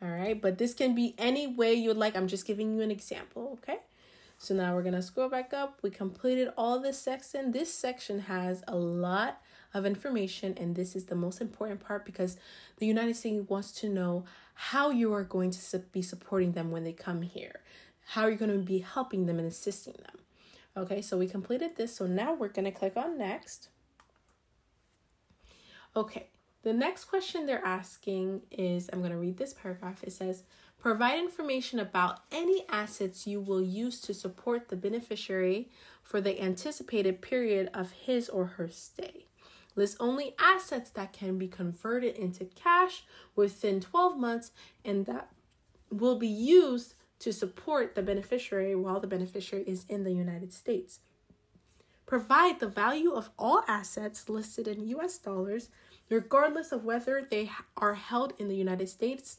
All right, but this can be any way you'd like. I'm just giving you an example, okay? So now we're gonna scroll back up. We completed all this section. This section has a lot of information, and this is the most important part because the United States wants to know how you are going to be supporting them when they come here. How you're going to be helping them and assisting them. Okay, so we completed this. So now we're going to click on next. Okay, the next question they're asking is, I'm going to read this paragraph. It says, provide information about any assets you will use to support the beneficiary for the anticipated period of his or her stay. List only assets that can be converted into cash within 12 months and that will be used to support the beneficiary while the beneficiary is in the United States. Provide the value of all assets listed in US dollars, regardless of whether they are held in the United States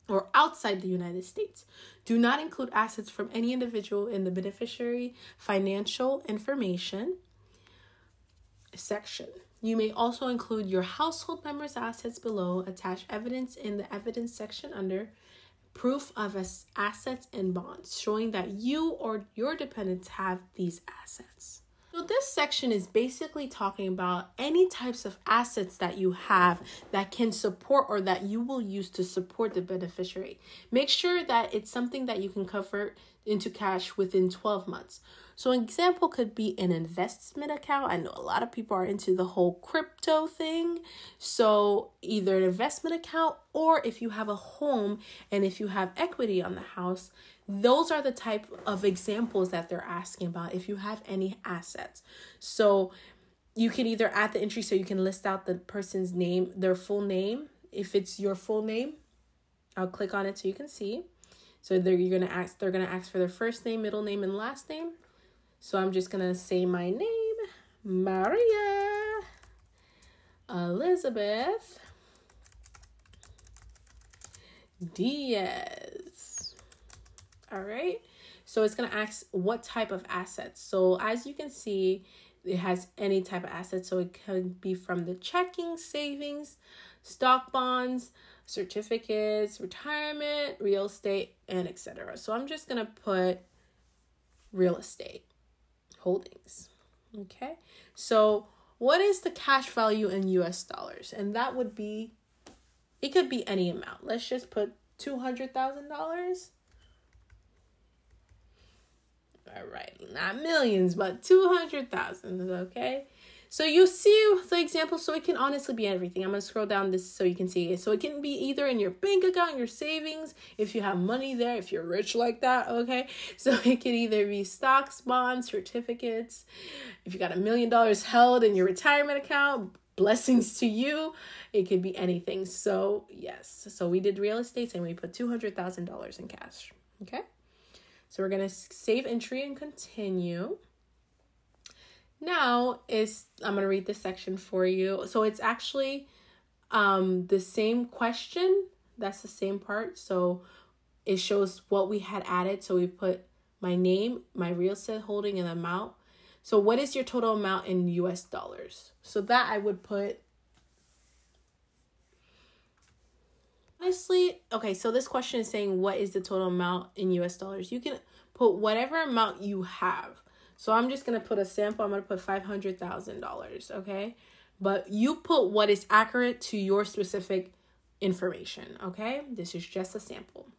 or outside the United States. Do not include assets from any individual in the beneficiary financial information section. You may also include your household members' assets below. Attach evidence in the evidence section under. proof of assets and bonds, showing that you or your dependents have these assets. So this section is basically talking about any types of assets that you have that can support or that you will use to support the beneficiary. Make sure that it's something that you can convert into cash within 12 months. So an example could be an investment account. I know a lot of people are into the whole crypto thing. So either an investment account, or if you have a home and if you have equity on the house, those are the type of examples that they're asking about if you have any assets. So you can either add the entry so you can list out the person's name, their full name. If it's your full name, I'll click on it so you can see. So they're gonna ask for their first name, middle name, and last name. So I'm just gonna say my name, Maria Elizabeth Diaz. All right. So it's gonna ask what type of assets. So as you can see, it has any type of assets. So it could be from the checking, savings, stock, bonds, certificates, retirement, real estate, and etc. So I'm just gonna put real estate holdings. Okay. So what is the cash value in US dollars? And that would be, it could be any amount. Let's just put $200,000. All right, not millions, but 200,000, okay? So you see the example, so it can honestly be everything. I'm going to scroll down this so you can see it. So it can be either in your bank account, your savings, if you have money there, if you're rich like that, okay? So it can either be stocks, bonds, certificates. If you got $1 million held in your retirement account, blessings to you. It could be anything. So yes, so we did real estate and we put $200,000 in cash, okay? So we're going to save entry and continue. Now I'm going to read this section for you. So it's actually the same question. That's the same part. So it shows what we had added. So we put my name, my real estate holding, and amount. So what is your total amount in US dollars? So that I would put, honestly, okay, so this question is saying what is the total amount in US dollars? You can put whatever amount you have. So I'm just going to put a sample. I'm going to put $500,000, okay? But you put what is accurate to your specific information, okay? This is just a sample.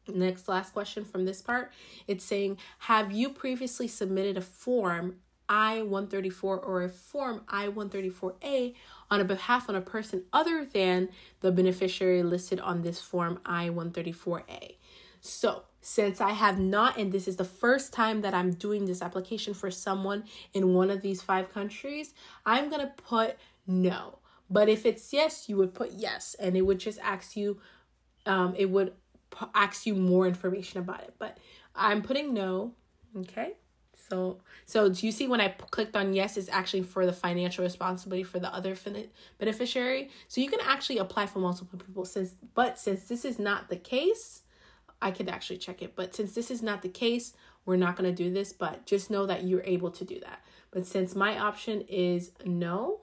Last question from this part. It's saying, have you previously submitted a form I-134 or a form I-134A on a behalf of a person other than the beneficiary listed on this form I-134A? So since I have not, and this is the first time that I'm doing this application for someone in one of these 5 countries, I'm going to put no. But if it's yes, you would put yes. And it would just ask you, it would ask you more information about it. But I'm putting no, okay? So do you see when I clicked on yes, it's actually for the financial responsibility for the other beneficiary. So you can actually apply for multiple people. Since this is not the case, I could actually check it. But since this is not the case, we're not going to do this. But just know that you're able to do that. But since my option is no,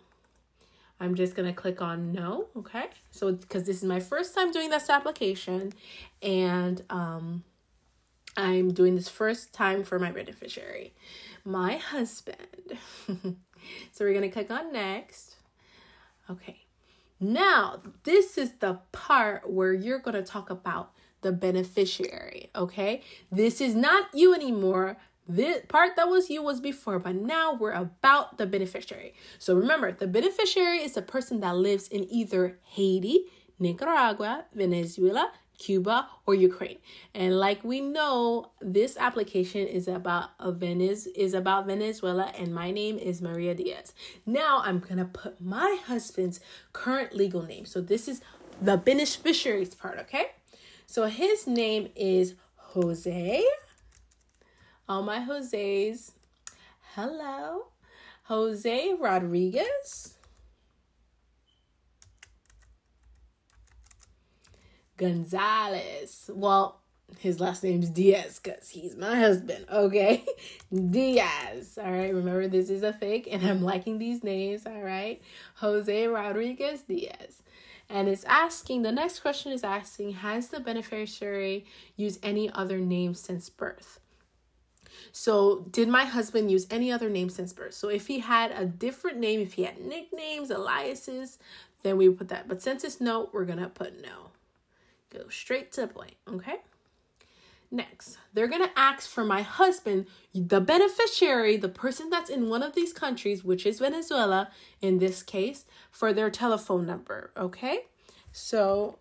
I'm just going to click on no. Okay. So because this is my first time doing this application. And I'm doing this first time for my beneficiary, my husband. So we're going to click on next. Okay. Now, this is the part where you're going to talk about the beneficiary, okay? This is not you anymore. The part that was you was before, but now we're about the beneficiary. So remember, the beneficiary is the person that lives in either Haiti, Nicaragua, Venezuela, Cuba, or Ukraine. And like we know, this application is about Venezuela, and my name is Maria Diaz. Now I'm gonna put my husband's current legal name. So this is the beneficiary's part, okay? So his name is Jose. All my Jose's. Hello. Jose Rodriguez Gonzalez. Well, his last name's Diaz because he's my husband, okay? Diaz, all right? Remember, this is a fake, and I'm liking these names, all right? Jose Rodriguez Diaz. And it's asking, the next question is asking, has the beneficiary used any other name since birth? So did my husband use any other name since birth? So if he had a different name, if he had nicknames, aliases, then we would put that. But since it's no, we're going to put no. Go straight to the point, okay? Next, they're going to ask for my husband, the beneficiary, the person that's in one of these countries, which is Venezuela in this case, for their telephone number, okay? So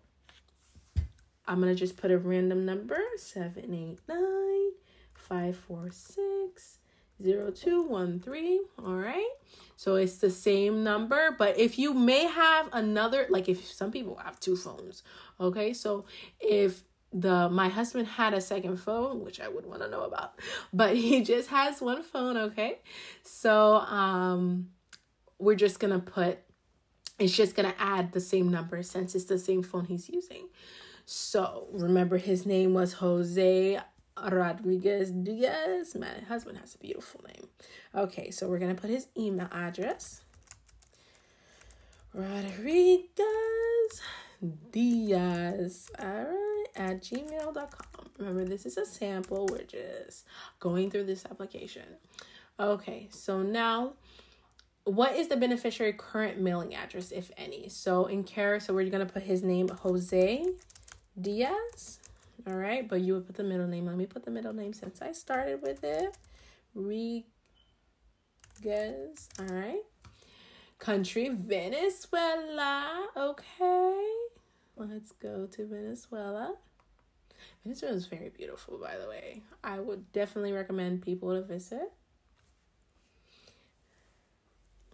I'm going to just put a random number, 789-546-0213, all right? So it's the same number, but if you may have another, like if some people have two phones, okay? So if my husband had a second phone, which I would want to know about, but he just has one phone, okay? So we're just going to put, it's just going to add the same number since it's the same phone he's using. So remember, his name was Jose Rodriguez Diaz. My husband has a beautiful name. Okay, so we're going to put his email address. Rodriguez Diaz, all right, at gmail.com. Remember, this is a sample. We're just going through this application. Okay, so now, what is the beneficiary current mailing address, if any? So in so we're going to put his name, Jose Diaz, all right, but you would put the middle name. Let me put the middle name since I started with it. Rodriguez, all right. Country, Venezuela, okay. Let's go to Venezuela. Venezuela is very beautiful, by the way. I would definitely recommend people to visit.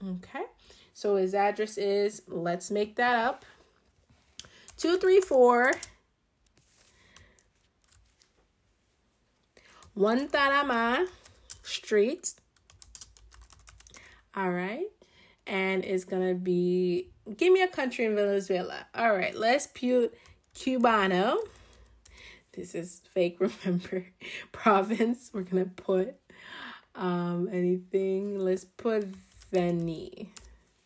Okay, so his address is, let's make that up, 234 Guantanama Street. All right. And it's going to be, give me a country in Venezuela. All right, let's put Cubano. This is fake, remember. Province, we're going to put anything. Let's put Veni.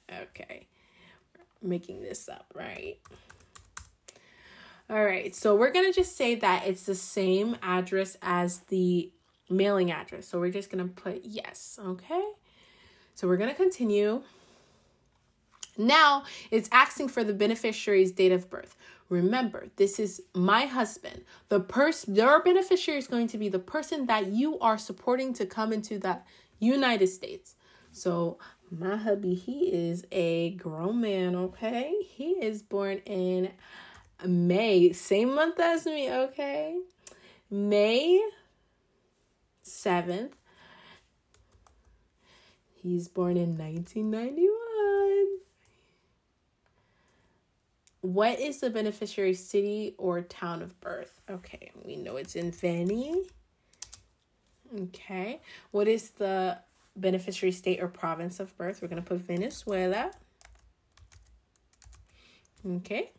Okay, making this up, right? All right, so we're going to just say that it's the same address as the mailing address. So we're just going to put yes, okay? So we're going to continue. Now it's asking for the beneficiary's date of birth. Remember, this is my husband. Your beneficiary is going to be the person that you are supporting to come into the United States. So my hubby, he is a grown man, okay? He is born in May, same month as me, okay? May 7th. He's born in 1991. What is the beneficiary city or town of birth? Okay, we know it's in Veni. Okay. What is the beneficiary state or province of birth? We're going to put Venezuela. Okay.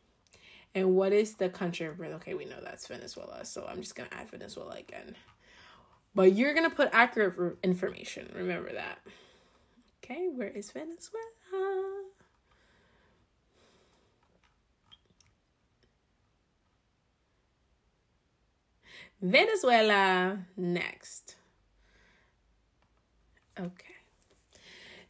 And what is the country of birth? Okay, we know that's Venezuela, so I'm just going to add Venezuela again. But you're going to put accurate information. Remember that. Okay, where is Venezuela? Venezuela, next. Okay.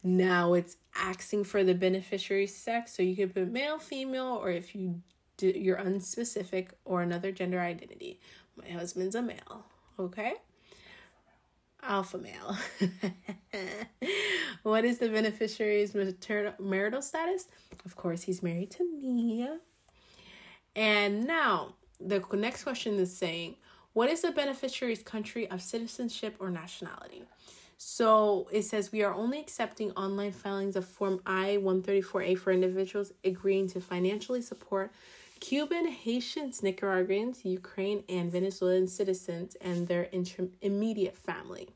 Now it's asking for the beneficiary sex, so you can put male, female, or if you're unspecific, or another gender identity. My husband's a male, okay? Alpha male. What is the beneficiary's marital status? Of course, he's married to me. And now, the next question is saying, what is the beneficiary's country of citizenship or nationality? So it says we are only accepting online filings of Form I-134A for individuals agreeing to financially support Cuban, Haitians, Nicaraguans, Ukraine, and Venezuelan citizens and their immediate family.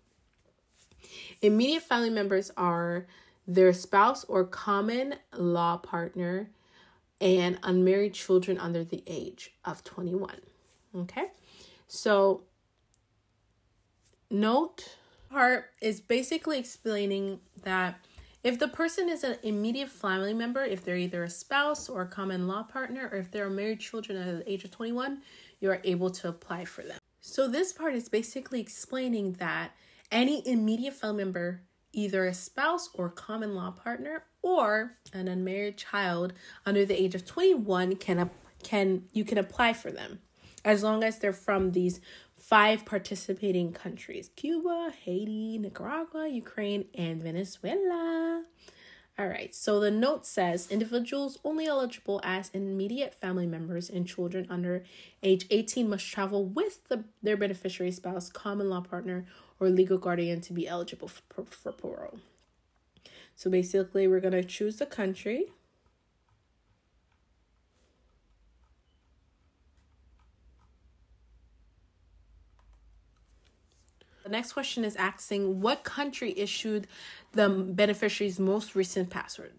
Immediate family members are their spouse or common law partner and unmarried children under the age of 21. Okay? So, note part is basically explaining that If the person is an immediate family member, if they're either a spouse or a common law partner, or if they're married children at the age of 21, you are able to apply for them. So this part is basically explaining that any immediate family member, either a spouse or common law partner, or an unmarried child under the age of 21 you can apply for them, as long as they're from these 5 participating countries: Cuba, Haiti, Nicaragua, Ukraine, and Venezuela. All right, so the note says individuals only eligible as immediate family members and children under age 18 must travel with their beneficiary spouse, common law partner, or legal guardian to be eligible for parole. So basically, we're going to choose the country. The next question is asking what country issued the beneficiary's most recent passport.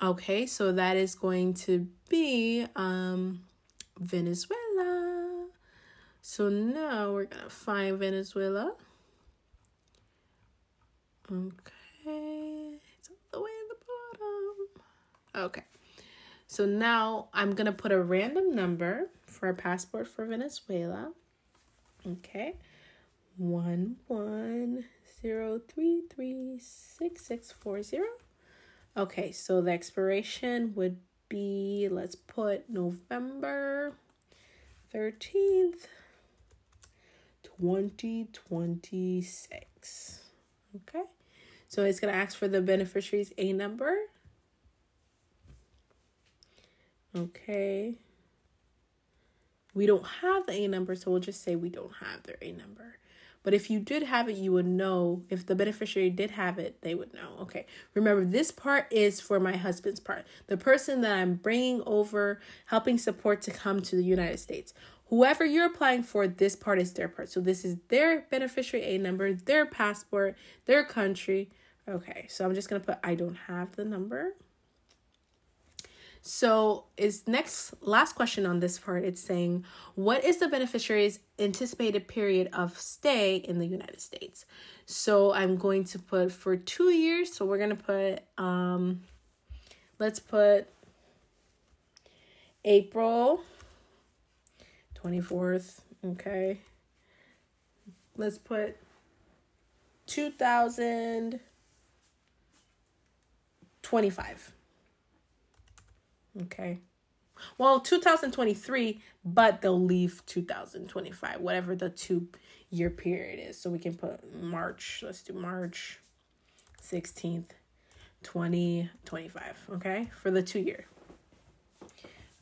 Okay, so that is going to be Venezuela. So now we're going to find Venezuela. Okay, it's all the way in the bottom. Okay, so now I'm going to put a random number for a passport for Venezuela. Okay. 1103366640. Okay, so the expiration would be, let's put November 13th, 2026. Okay, so it's going to ask for the beneficiary's A number. Okay, we don't have the A number, so we'll just say we don't have their A number. But if you did have it, you would know. If the beneficiary did have it, they would know. Okay. Remember, this part is for my husband's part. The person that I'm bringing over, helping support to come to the United States. Whoever you're applying for, this part is their part. So this is their beneficiary A number, their passport, their country. Okay. So I'm just going to put, I don't have the number. So last question on this part, it's saying, what is the beneficiary's anticipated period of stay in the United States? So I'm going to put for 2 years. So we're going to put, let's put April 24th. Okay. Let's put 2025. Okay. Well, 2023, but they'll leave 2025, whatever the 2-year period is. So we can put March. Let's do March 16th, 2025. Okay. For the 2-year.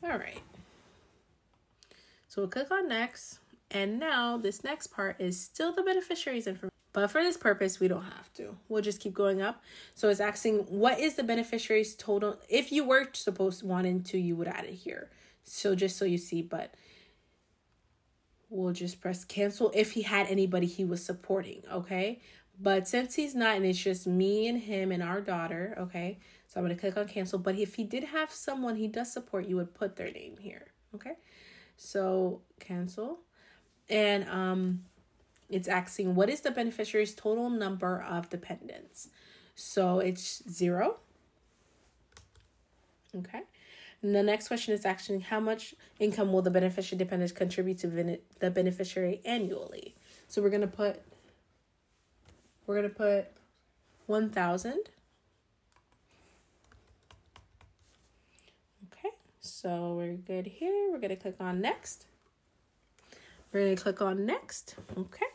All right. So we'll click on next. And now this next part is still the beneficiary's information. But for this purpose, we don't have to. We'll just keep going up. So it's asking, what is the beneficiary's total? If you were supposed to wanted to, you would add it here. So just so you see, but we'll just press cancel if he had anybody he was supporting, okay? But since he's not, and it's just me and him and our daughter, okay? So I'm going to click on cancel. But if he did have someone he does support, you would put their name here, okay? So cancel. And it's asking, what is the beneficiary's total number of dependents? So it's 0. Okay. And the next question is actually, how much income will the beneficiary dependents contribute to the beneficiary annually? So we're going to put 1,000. Okay. So we're good here. We're going to click on next. We're going to click on next. Okay.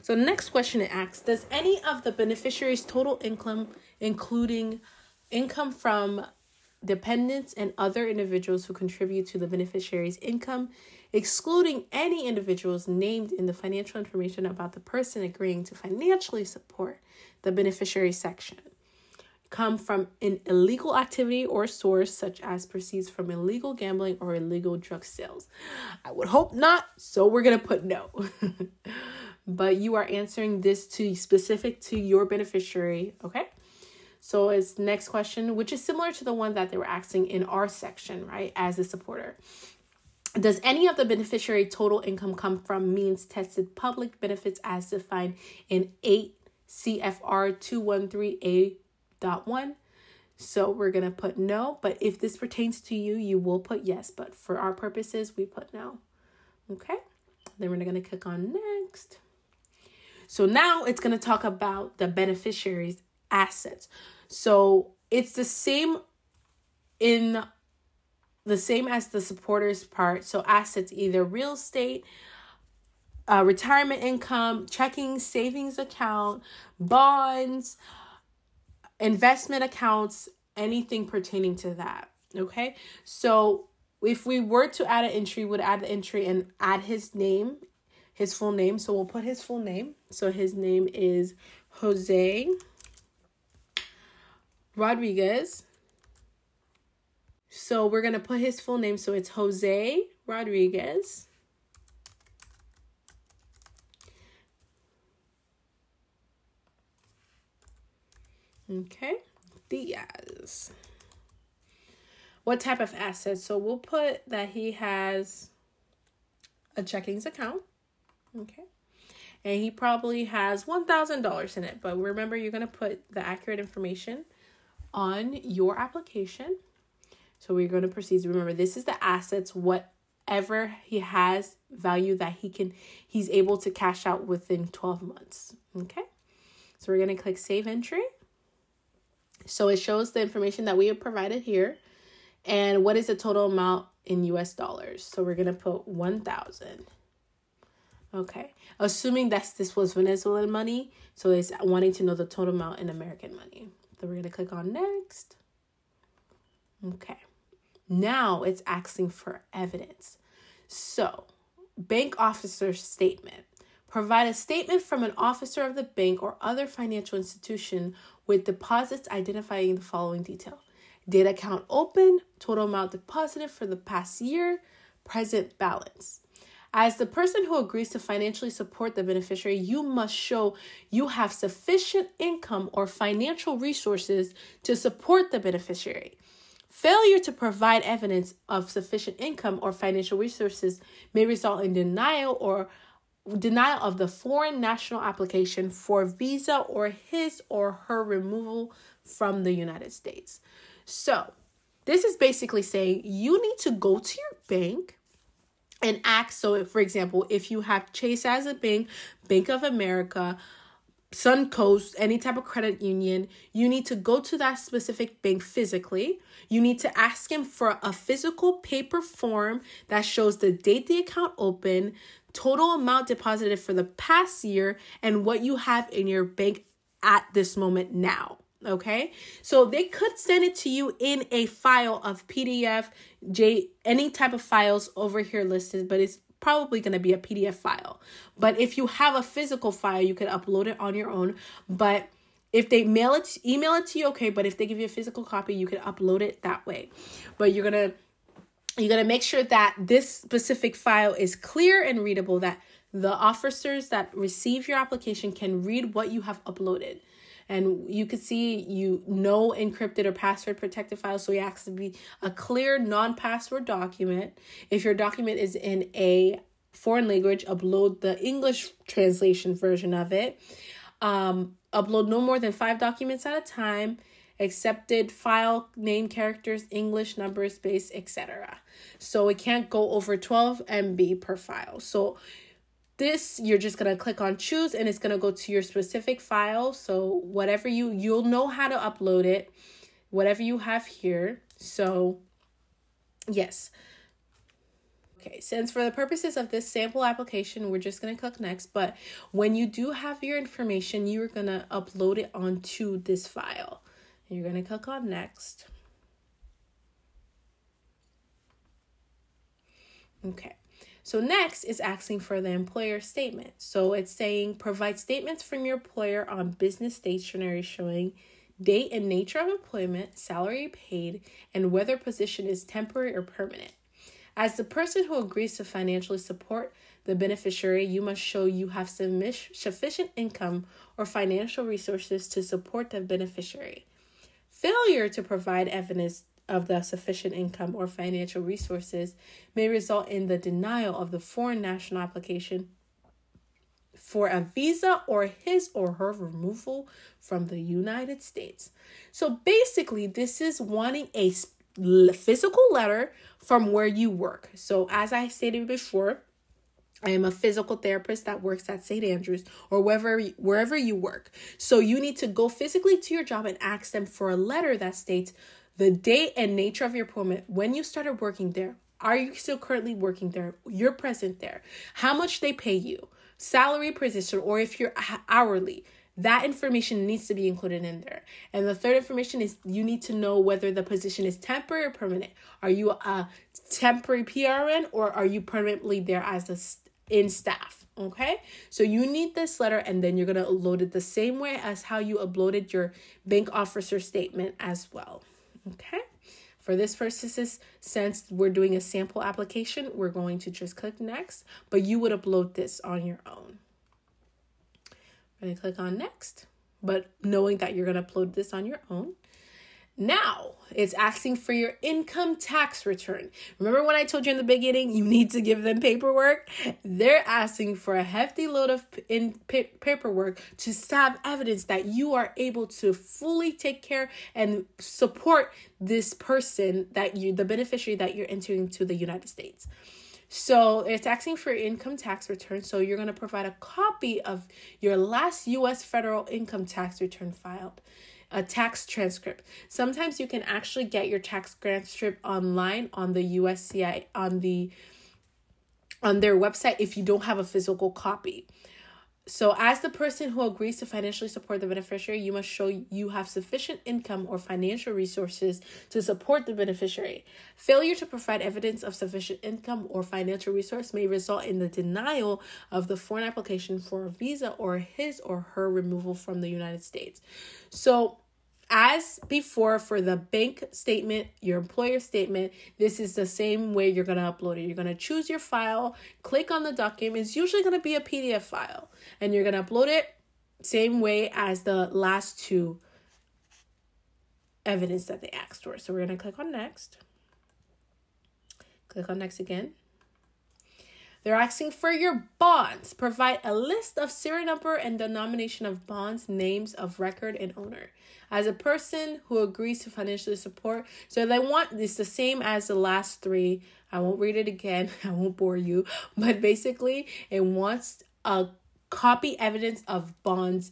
So the next question it asks, does any of the beneficiary's total income, including income from dependents and other individuals who contribute to the beneficiary's income, excluding any individuals named in the financial information about the person agreeing to financially support the beneficiary section, come from an illegal activity or source such as proceeds from illegal gambling or illegal drug sales? I would hope not, so we're going to put no. But you are answering this to specific to your beneficiary, okay? So it's next question, which is similar to the one that they were asking in our section, right, as a supporter. Does any of the beneficiary total income come from means tested public benefits as defined in 8 CFR 213A 1. So we're going to put no, but if this pertains to you, you will put yes. But for our purposes, we put no. Okay. Then we're going to click on next. So now it's going to talk about the beneficiary's assets. So it's the same as the supporters part. So assets, either real estate, retirement income, checking, savings account, bonds, investment accounts, anything pertaining to that. Okay. So if we were to add an entry, would add the entry and add his name, his full name. So we'll put his full name. So his name is Jose Rodriguez. So we're going to put his full name. So it's Jose Rodriguez. Okay. Diaz. What type of assets? So we'll put that he has a checkings account. Okay. And he probably has $1,000 in it. But remember, you're going to put the accurate information on your application. So we're going to proceed. Remember, this is the assets, whatever he has value that he's able to cash out within 12 months. Okay. So we're going to click Save Entry. So it shows the information that we have provided here. And what is the total amount in US dollars? So we're going to put 1,000. Okay. Assuming that this was Venezuelan money. So it's wanting to know the total amount in American money. So we're going to click on next. Okay. Now it's asking for evidence. So bank officer statement. Provide a statement from an officer of the bank or other financial institution with deposits identifying the following detail. Date account open, total amount deposited for the past year, present balance. As the person who agrees to financially support the beneficiary, you must show you have sufficient income or financial resources to support the beneficiary. Failure to provide evidence of sufficient income or financial resources may result in denial of the foreign national application for visa or his or her removal from the United States. So this is basically saying you need to go to your bank and ask. So if, for example, if you have Chase as a bank, Bank of America, Suncoast, any type of credit union, you need to go to that specific bank physically. You need to ask him for a physical paper form that shows the date the account opened, total amount deposited for the past year, and what you have in your bank at this moment now. Okay, so they could send it to you in a file of PDF, any type of files over here listed, but it's probably going to be a PDF file. But if you have a physical file, you can upload it on your own. But if they email it to you, okay. But if they give you a physical copy, you can upload it that way. But you're gonna make sure that this specific file is clear and readable, that the officers that receive your application can read what you have uploaded. And you can see no encrypted or password protected file. So it has to be a clear non-password document. If your document is in a foreign language, upload the English translation version of it. Upload no more than 5 documents at a time. Accepted file name, characters, English, numbers, space, etc. So it can't go over 12 MB per file. So this, you're just going to click on choose and it's going to go to your specific file. So whatever you'll know how to upload it, whatever you have here. So yes. Okay, since for the purposes of this sample application, we're just going to click next. But when you do have your information, you're going to upload it onto this file. And you're going to click on next. Okay. So next is asking for the employer statement. So it's saying provide statements from your employer on business stationery showing date and nature of employment, salary paid, and whether position is temporary or permanent. As the person who agrees to financially support the beneficiary, you must show you have sufficient income or financial resources to support the beneficiary. Failure to provide evidence of the sufficient income or financial resources may result in the denial of the foreign national application for a visa or his or her removal from the United States. So basically, this is wanting a physical letter from where you work. So as I stated before, I am a physical therapist that works at St. Andrews or wherever you work. So you need to go physically to your job and ask them for a letter that states the date and nature of your employment, when you started working there. Are you still currently working there? You're present there. How much they pay you, salary, position, or if you're hourly. That information needs to be included in there. And the third information is you need to know whether the position is temporary or permanent. Are you a temporary PRN or are you permanently there as in staff? Okay, so you need this letter, and then you're going to upload it the same way as how you uploaded your bank officer statement as well. Okay, for this purposes, since we're doing a sample application, we're going to just click next, but you would upload this on your own. I'm going to click on next, but knowing that you're going to upload this on your own. Now it's asking for your income tax return. Remember when I told you in the beginning, you need to give them paperwork? They're asking for a hefty load of paperwork to have evidence that you are able to fully take care and support this person, the beneficiary that you're entering to the United States. So it's asking for your income tax return. So you're going to provide a copy of your last U.S. federal income tax return filed. A tax transcript. Sometimes you can actually get your tax transcript online on the USCI on their website if you don't have a physical copy. So as the person who agrees to financially support the beneficiary, you must show you have sufficient income or financial resources to support the beneficiary. Failure to provide evidence of sufficient income or financial resource may result in the denial of the foreign application for a visa or his or her removal from the United States. So as before, for the bank statement, your employer statement, this is the same way you're going to upload it. You're going to choose your file, click on the document. It's usually going to be a PDF file, and you're going to upload it same way as the last two evidence that they asked for. So we're going to click on next. Click on next again. They're asking for your bonds. Provide a list of serial number and denomination of bonds, names of record and owner. As a person who agrees to financially support, so they want this the same as the last three. I won't read it again. I won't bore you. But basically, it wants a copy evidence of bonds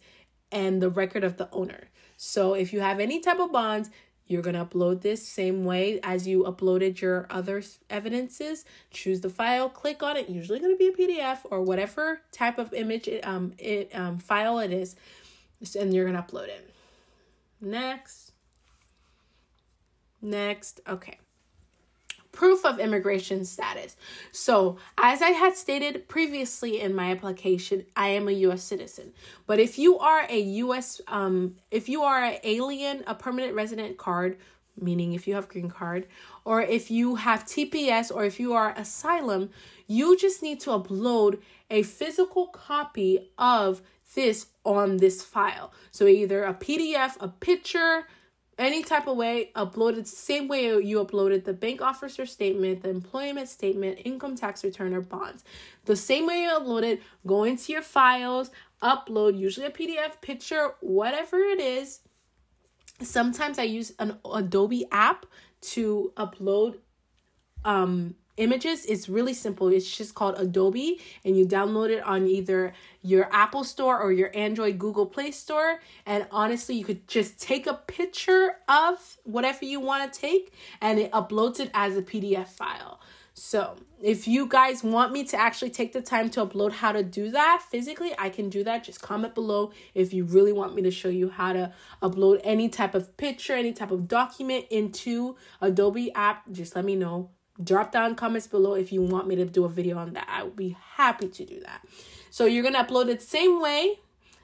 and the record of the owner. So if you have any type of bonds, you're going to upload this same way as you uploaded your other evidences. Choose the file, click on it. Usually going to be a PDF or whatever type of image file it is. And you're going to upload it. Next. Okay. Proof of immigration status. So as I had stated previously in my application, I am a U.S. citizen. But if you are a U.S., if you are an alien, a permanent resident card, meaning if you have green card, or if you have TPS, or if you are asylum, you just need to upload a physical copy of this on this file. So either a PDF, a picture, any type of way, uploaded the same way you uploaded the bank officer statement, the employment statement, income tax return, or bonds. The same way you uploaded, go into your files, upload, usually a PDF, picture, whatever it is. Sometimes I use an Adobe app to upload images. It's really simple. It's just called Adobe, and you download it on either your Apple Store or your Android Google Play Store. And honestly, you could just take a picture of whatever you want to take, and it uploads it as a PDF file. So if you guys want me to actually take the time to upload how to do that physically, I can do that. Just comment below if you really want me to show you how to upload any type of picture, any type of document into Adobe app. Just let me know. Drop down comments below if you want me to do a video on that. I would be happy to do that. So you're going to upload it same way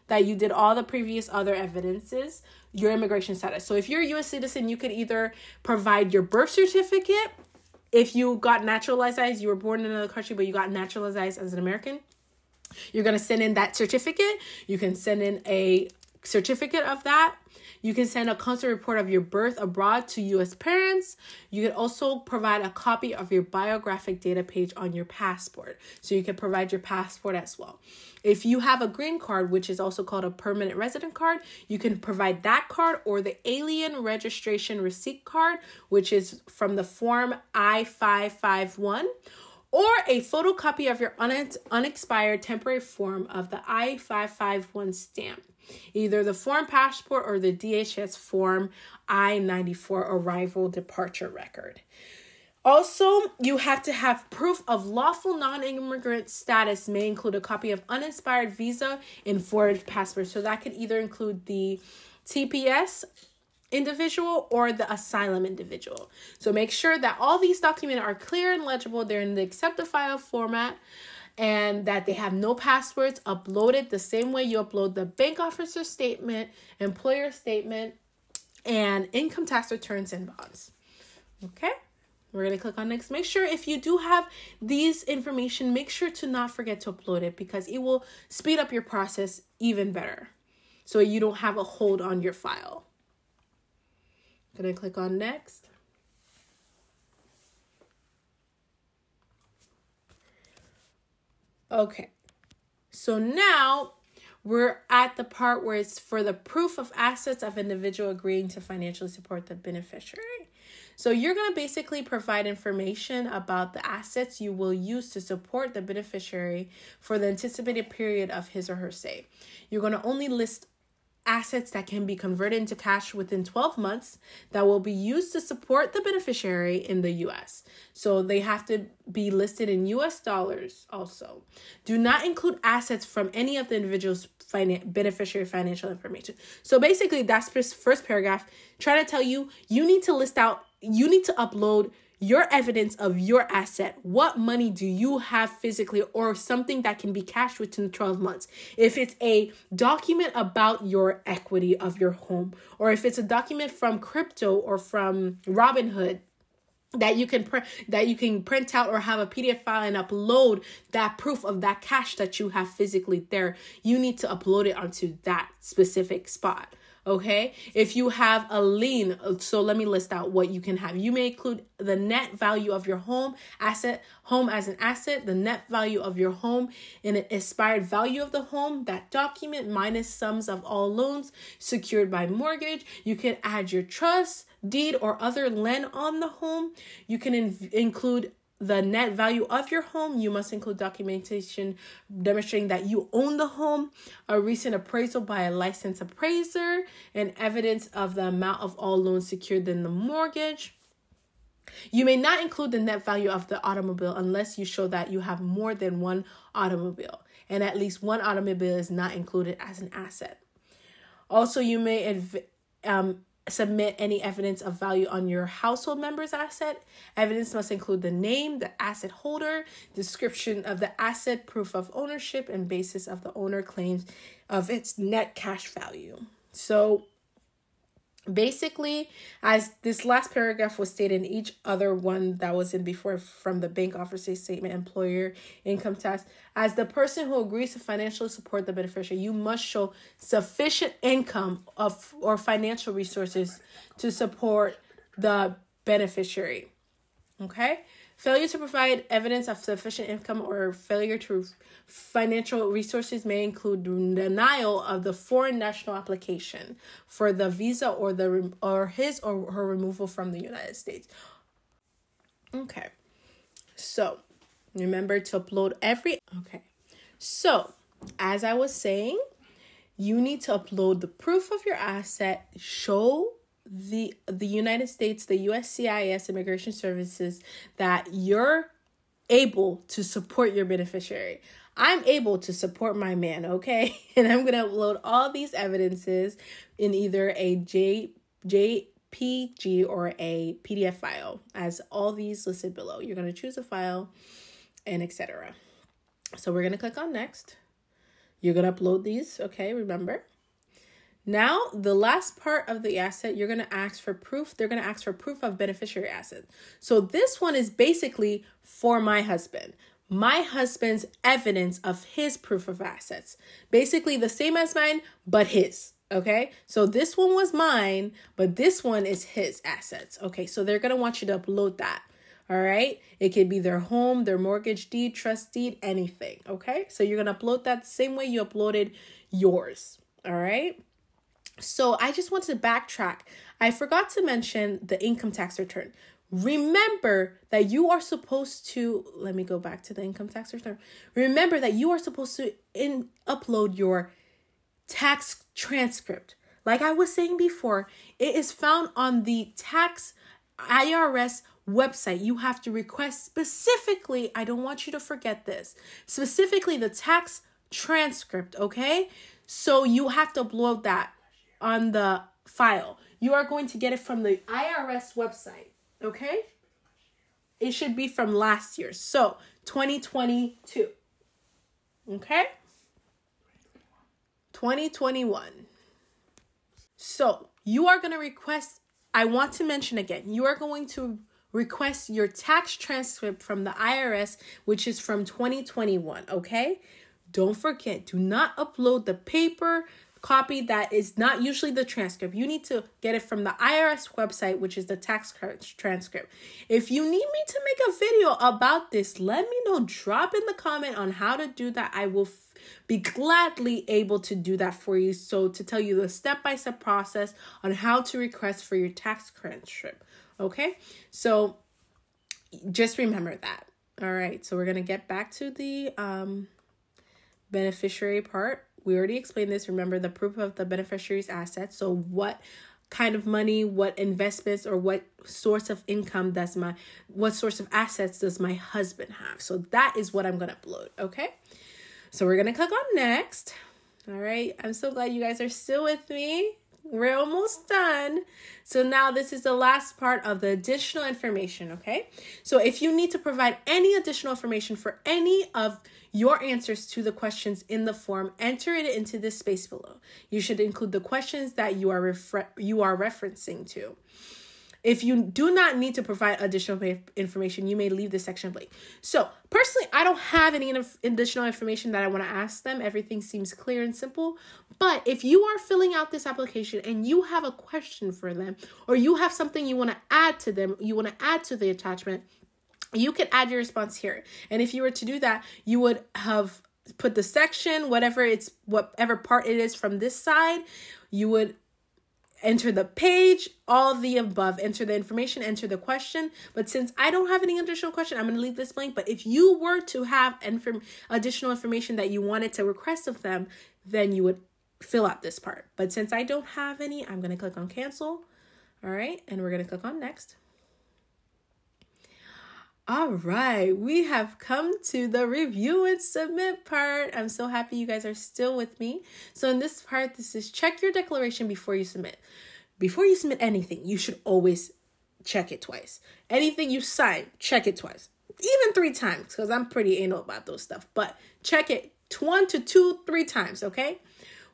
that you did all the previous other evidences, your immigration status. So if you're a U.S. citizen, you could either provide your birth certificate. If you got naturalized, you were born in another country, but you got naturalized as an American, you're going to send in that certificate. You can send in a certificate of that. You can send a consular report of your birth abroad to U.S. parents. You can also provide a copy of your biographic data page on your passport. So you can provide your passport as well. If you have a green card, which is also called a permanent resident card, you can provide that card or the alien registration receipt card, which is from the form I-551, or a photocopy of your unexpired temporary form of the I-551 stamp, either the foreign passport or the DHS form I-94 arrival departure record. Also, you have to have proof of lawful non-immigrant status, may include a copy of uninspired visa and forged passport. So that could either include the TPS individual or the asylum individual. So make sure that all these documents are clear and legible. They're in the accept the file format, and that they have no passwords. Uploaded the same way you upload the bank officer statement, employer statement, and income tax returns and bonds. Okay, we're going to click on next. Make sure if you do have these information, make sure to not forget to upload it, because it will speed up your process even better, so you don't have a hold on your file. Going to click on next. Okay, so now we're at the part where it's for the proof of assets of individual agreeing to financially support the beneficiary. So you're going to basically provide information about the assets you will use to support the beneficiary for the anticipated period of his or her stay. You're going to only list assets that can be converted into cash within 12 months that will be used to support the beneficiary in the U.S. So they have to be listed in U.S. dollars also. Do not include assets from any of the individual's beneficiary financial information. So basically, that's the first paragraph trying to tell you, you need to upload your evidence of your asset. What money do you have physically, or something that can be cashed within 12 months? If it's a document about your equity of your home, or if it's a document from crypto or from Robinhood that you can print out or have a PDF file and upload that proof of that cash that you have physically there, you need to upload it onto that specific spot. Okay, if you have a lien, so let me list out what you can have. You may include the net value of your home as an asset, the net value of your home and an expired value of the home, that document minus sums of all loans secured by mortgage. You can add your trust, deed, or other lien on the home. You can include the net value of your home. You must include documentation demonstrating that you own the home, a recent appraisal by a licensed appraiser, and evidence of the amount of all loans secured in the mortgage. You may not include the net value of the automobile unless you show that you have more than one automobile, and at least one automobile is not included as an asset. Also, you may submit any evidence of value on your household member's asset. Evidence must include the name, the asset holder, description of the asset, proof of ownership, and basis of the owner claims of its net cash value. So basically, as this last paragraph was stated in each other one that was in before from the bank officer statement, employer, income tax, as the person who agrees to financially support the beneficiary, you must show sufficient income or financial resources to support the beneficiary. Okay? Failure to provide evidence of sufficient income or failure to financial resources may include denial of the foreign national application for the visa or his or her removal from the United States. Okay, so remember to upload Okay, so as I was saying, you need to upload the proof of your asset, show the United States, the USCIS Immigration Services, that you're able to support your beneficiary. I'm able to support my man, okay? And I'm going to upload all these evidences in either a JPG or a PDF file, as all these listed below. You're going to choose a file and etc. So we're going to click on next. You're going to upload these, okay? Remember. Now, the last part of the asset, you're going to ask for proof. They're going to ask for proof of beneficiary asset. So this one is basically for my husband. My husband's evidence of his proof of assets. Basically the same as mine, but his. Okay, so this one was mine, but this one is his assets. Okay, so they're going to want you to upload that. All right, it could be their home, their mortgage deed, trust deed, anything. Okay, so you're going to upload that the same way you uploaded yours. All right, so I just wanted to backtrack. I forgot to mention the income tax return. Remember that you are supposed to, let me go back to the income tax return. Remember that you are supposed to upload your tax transcript. Like I was saying before, it is found on the tax IRS website. You have to request specifically, I don't want you to forget this, specifically the tax transcript, okay? So you have to upload that on the file. You are going to get it from the IRS website, okay? It should be from last year. So 2022, okay? 2021. So you are going to request, I want to mention again, you are going to request your tax transcript from the IRS, which is from 2021, okay? Don't forget, do not upload the paper copy that is not usually the transcript. You need to get it from the IRS website, which is the tax transcript. If you need me to make a video about this, let me know. Drop in the comment on how to do that. I will be gladly able to do that for you. So to tell you the step-by-step process on how to request for your tax transcript. Okay, so just remember that. All right, so we're going to get back to the beneficiary part. We already explained this. Remember the proof of the beneficiary's assets. So what kind of money, what investments, or what source of income what source of assets does my husband have? So that is what I'm going to upload. Okay, so we're going to click on next. All right, I'm so glad you guys are still with me. We're almost done. So now this is the last part of the additional information, okay? So if you need to provide any additional information for any of your answers to the questions in the form, enter it into this space below. You should include the questions that you are referencing to. If you do not need to provide additional information, you may leave this section blank. So personally, I don't have any additional information that I want to ask them. Everything seems clear and simple. But if you are filling out this application and you have a question for them, or you have something you want to add to them, you want to add to the attachment, you can add your response here. And if you were to do that, you would have put the section, whatever part it is from this side, you would enter the page, all of the above, enter the information, enter the question. But since I don't have any additional question, I'm going to leave this blank. But if you were to have additional information that you wanted to request of them, then you would fill out this part. But since I don't have any, I'm going to click on cancel. All right. And we're going to click on next. All right, we have come to the review and submit part. I'm so happy you guys are still with me. So in this part, this is check your declaration before you submit. Before you submit anything, you should always check it twice. Anything you sign, check it twice. Even 3 times, because I'm pretty anal about those stuff. But check it 1 to 2, 3 times, okay?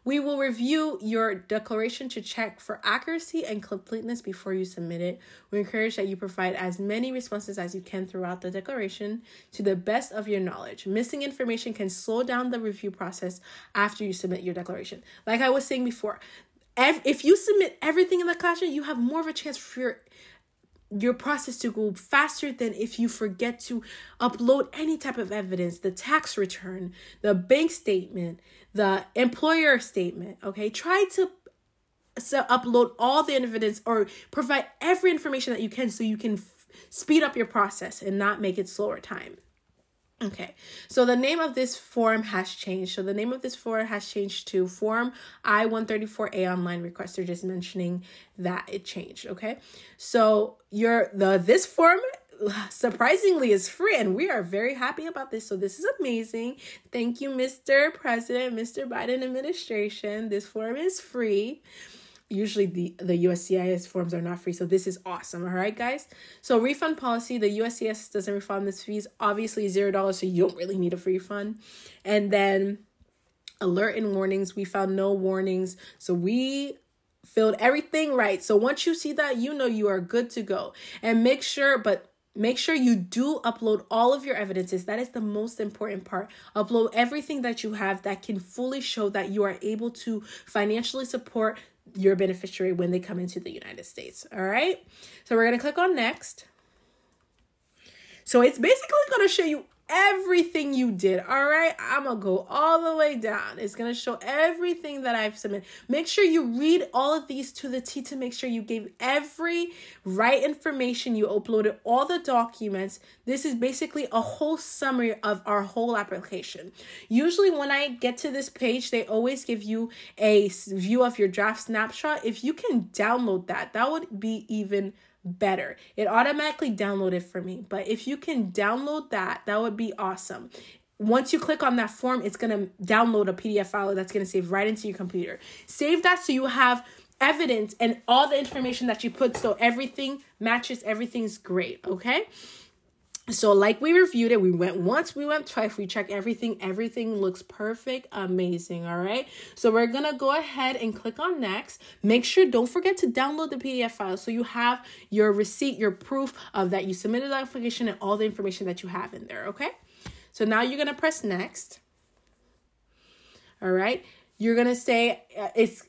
We will review your declaration to check for accuracy and completeness before you submit it. We encourage that you provide as many responses as you can throughout the declaration to the best of your knowledge. Missing information can slow down the review process after you submit your declaration. Like I was saying before, if you submit everything in the classroom, you have more of a chance for your process to go faster than if you forget to upload any type of evidence, the tax return, the bank statement, the employer statement, okay? Try to upload all the evidence or provide every information that you can so you can speed up your process and not make it slower time. Okay, so the name of this form has changed. So the name of this form has changed to Form I-134A Online Request. They're just mentioning that it changed, okay? So this form surprisingly is free, and we are very happy about this. So this is amazing. Thank you, Mr. President, Mr. Biden administration. This form is free. Usually the USCIS forms are not free, so this is awesome. All right, guys. So refund policy, the USCIS doesn't refund this fees. Obviously $0, so you don't really need a refund. And then alert and warnings, we found no warnings, so we filled everything right. So once you see that, you know you are good to go. And make sure, but Make sure you do upload all of your evidences. That is the most important part. Upload everything that you have that can fully show that you are able to financially support your beneficiary when they come into the United States. All right. So we're going to click on next. So it's basically going to show you everything you did. All right. I'm going to go all the way down. It's going to show everything that I've submitted. Make sure you read all of these to the T to make sure you gave every right information. You uploaded all the documents. This is basically a whole summary of our whole application. Usually when I get to this page, they always give you a view of your draft snapshot. If you can download that, that would be even better. It automatically downloaded for me, but if you can download that, that would be awesome. Once you click on that form, it's going to download a PDF file that's going to save right into your computer. Save that so you have evidence and all the information that you put so everything matches, everything's great, okay? So like we reviewed it, we went once, we went twice, we checked everything. Everything looks perfect, amazing, all right? So we're going to go ahead and click on next. Make sure, don't forget to download the PDF file so you have your receipt, your proof of that you submitted the application and all the information that you have in there, okay? So now you're going to press next, all right? You're going to say,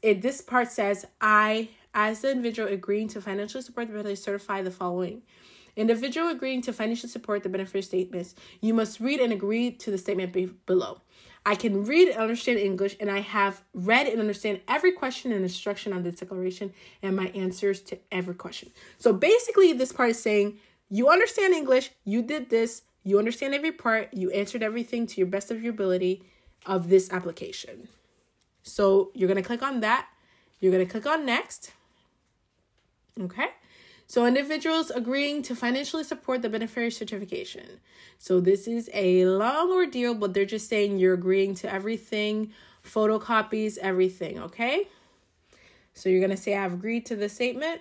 this part says, I, as the individual agreeing to financially support the beneficiary, certify the following. Individual agreeing to financially support the beneficiary statements, you must read and agree to the statement below. I can read and understand English, and I have read and understand every question and instruction on this declaration and my answers to every question. So basically, this part is saying you understand English, you did this, you understand every part, you answered everything to your best of your ability of this application. So you're going to click on that. You're going to click on next. Okay. So individuals agreeing to financially support the beneficiary certification. So this is a long ordeal, but they're just saying you're agreeing to everything, photocopies, everything, okay? So you're going to say, I've agreed to the statement.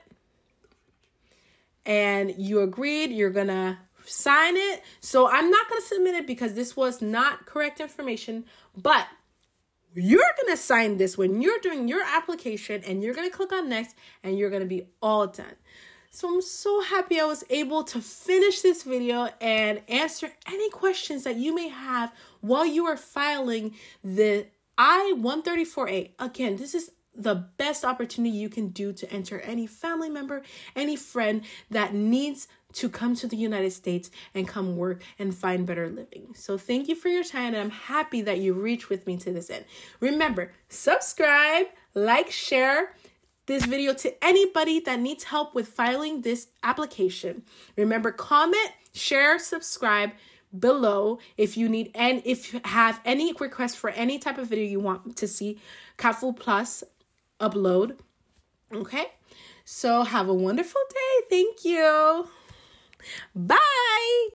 And you agreed, you're going to sign it. So I'm not going to submit it because this was not correct information, but you're going to sign this when you're doing your application, and you're going to click on next, and you're going to be all done. So I'm so happy I was able to finish this video and answer any questions that you may have while you are filing the I-134A. Again, this is the best opportunity you can do to enter any family member, any friend that needs to come to the United States and come work and find better living. So thank you for your time, and I'm happy that you reached with me to this end. Remember, subscribe, like, share this video to anybody that needs help with filing this application. Remember, comment, share, subscribe below if you need, and if you have any requests for any type of video you want to see kfouplus upload. Okay, so have a wonderful day. Thank you. Bye.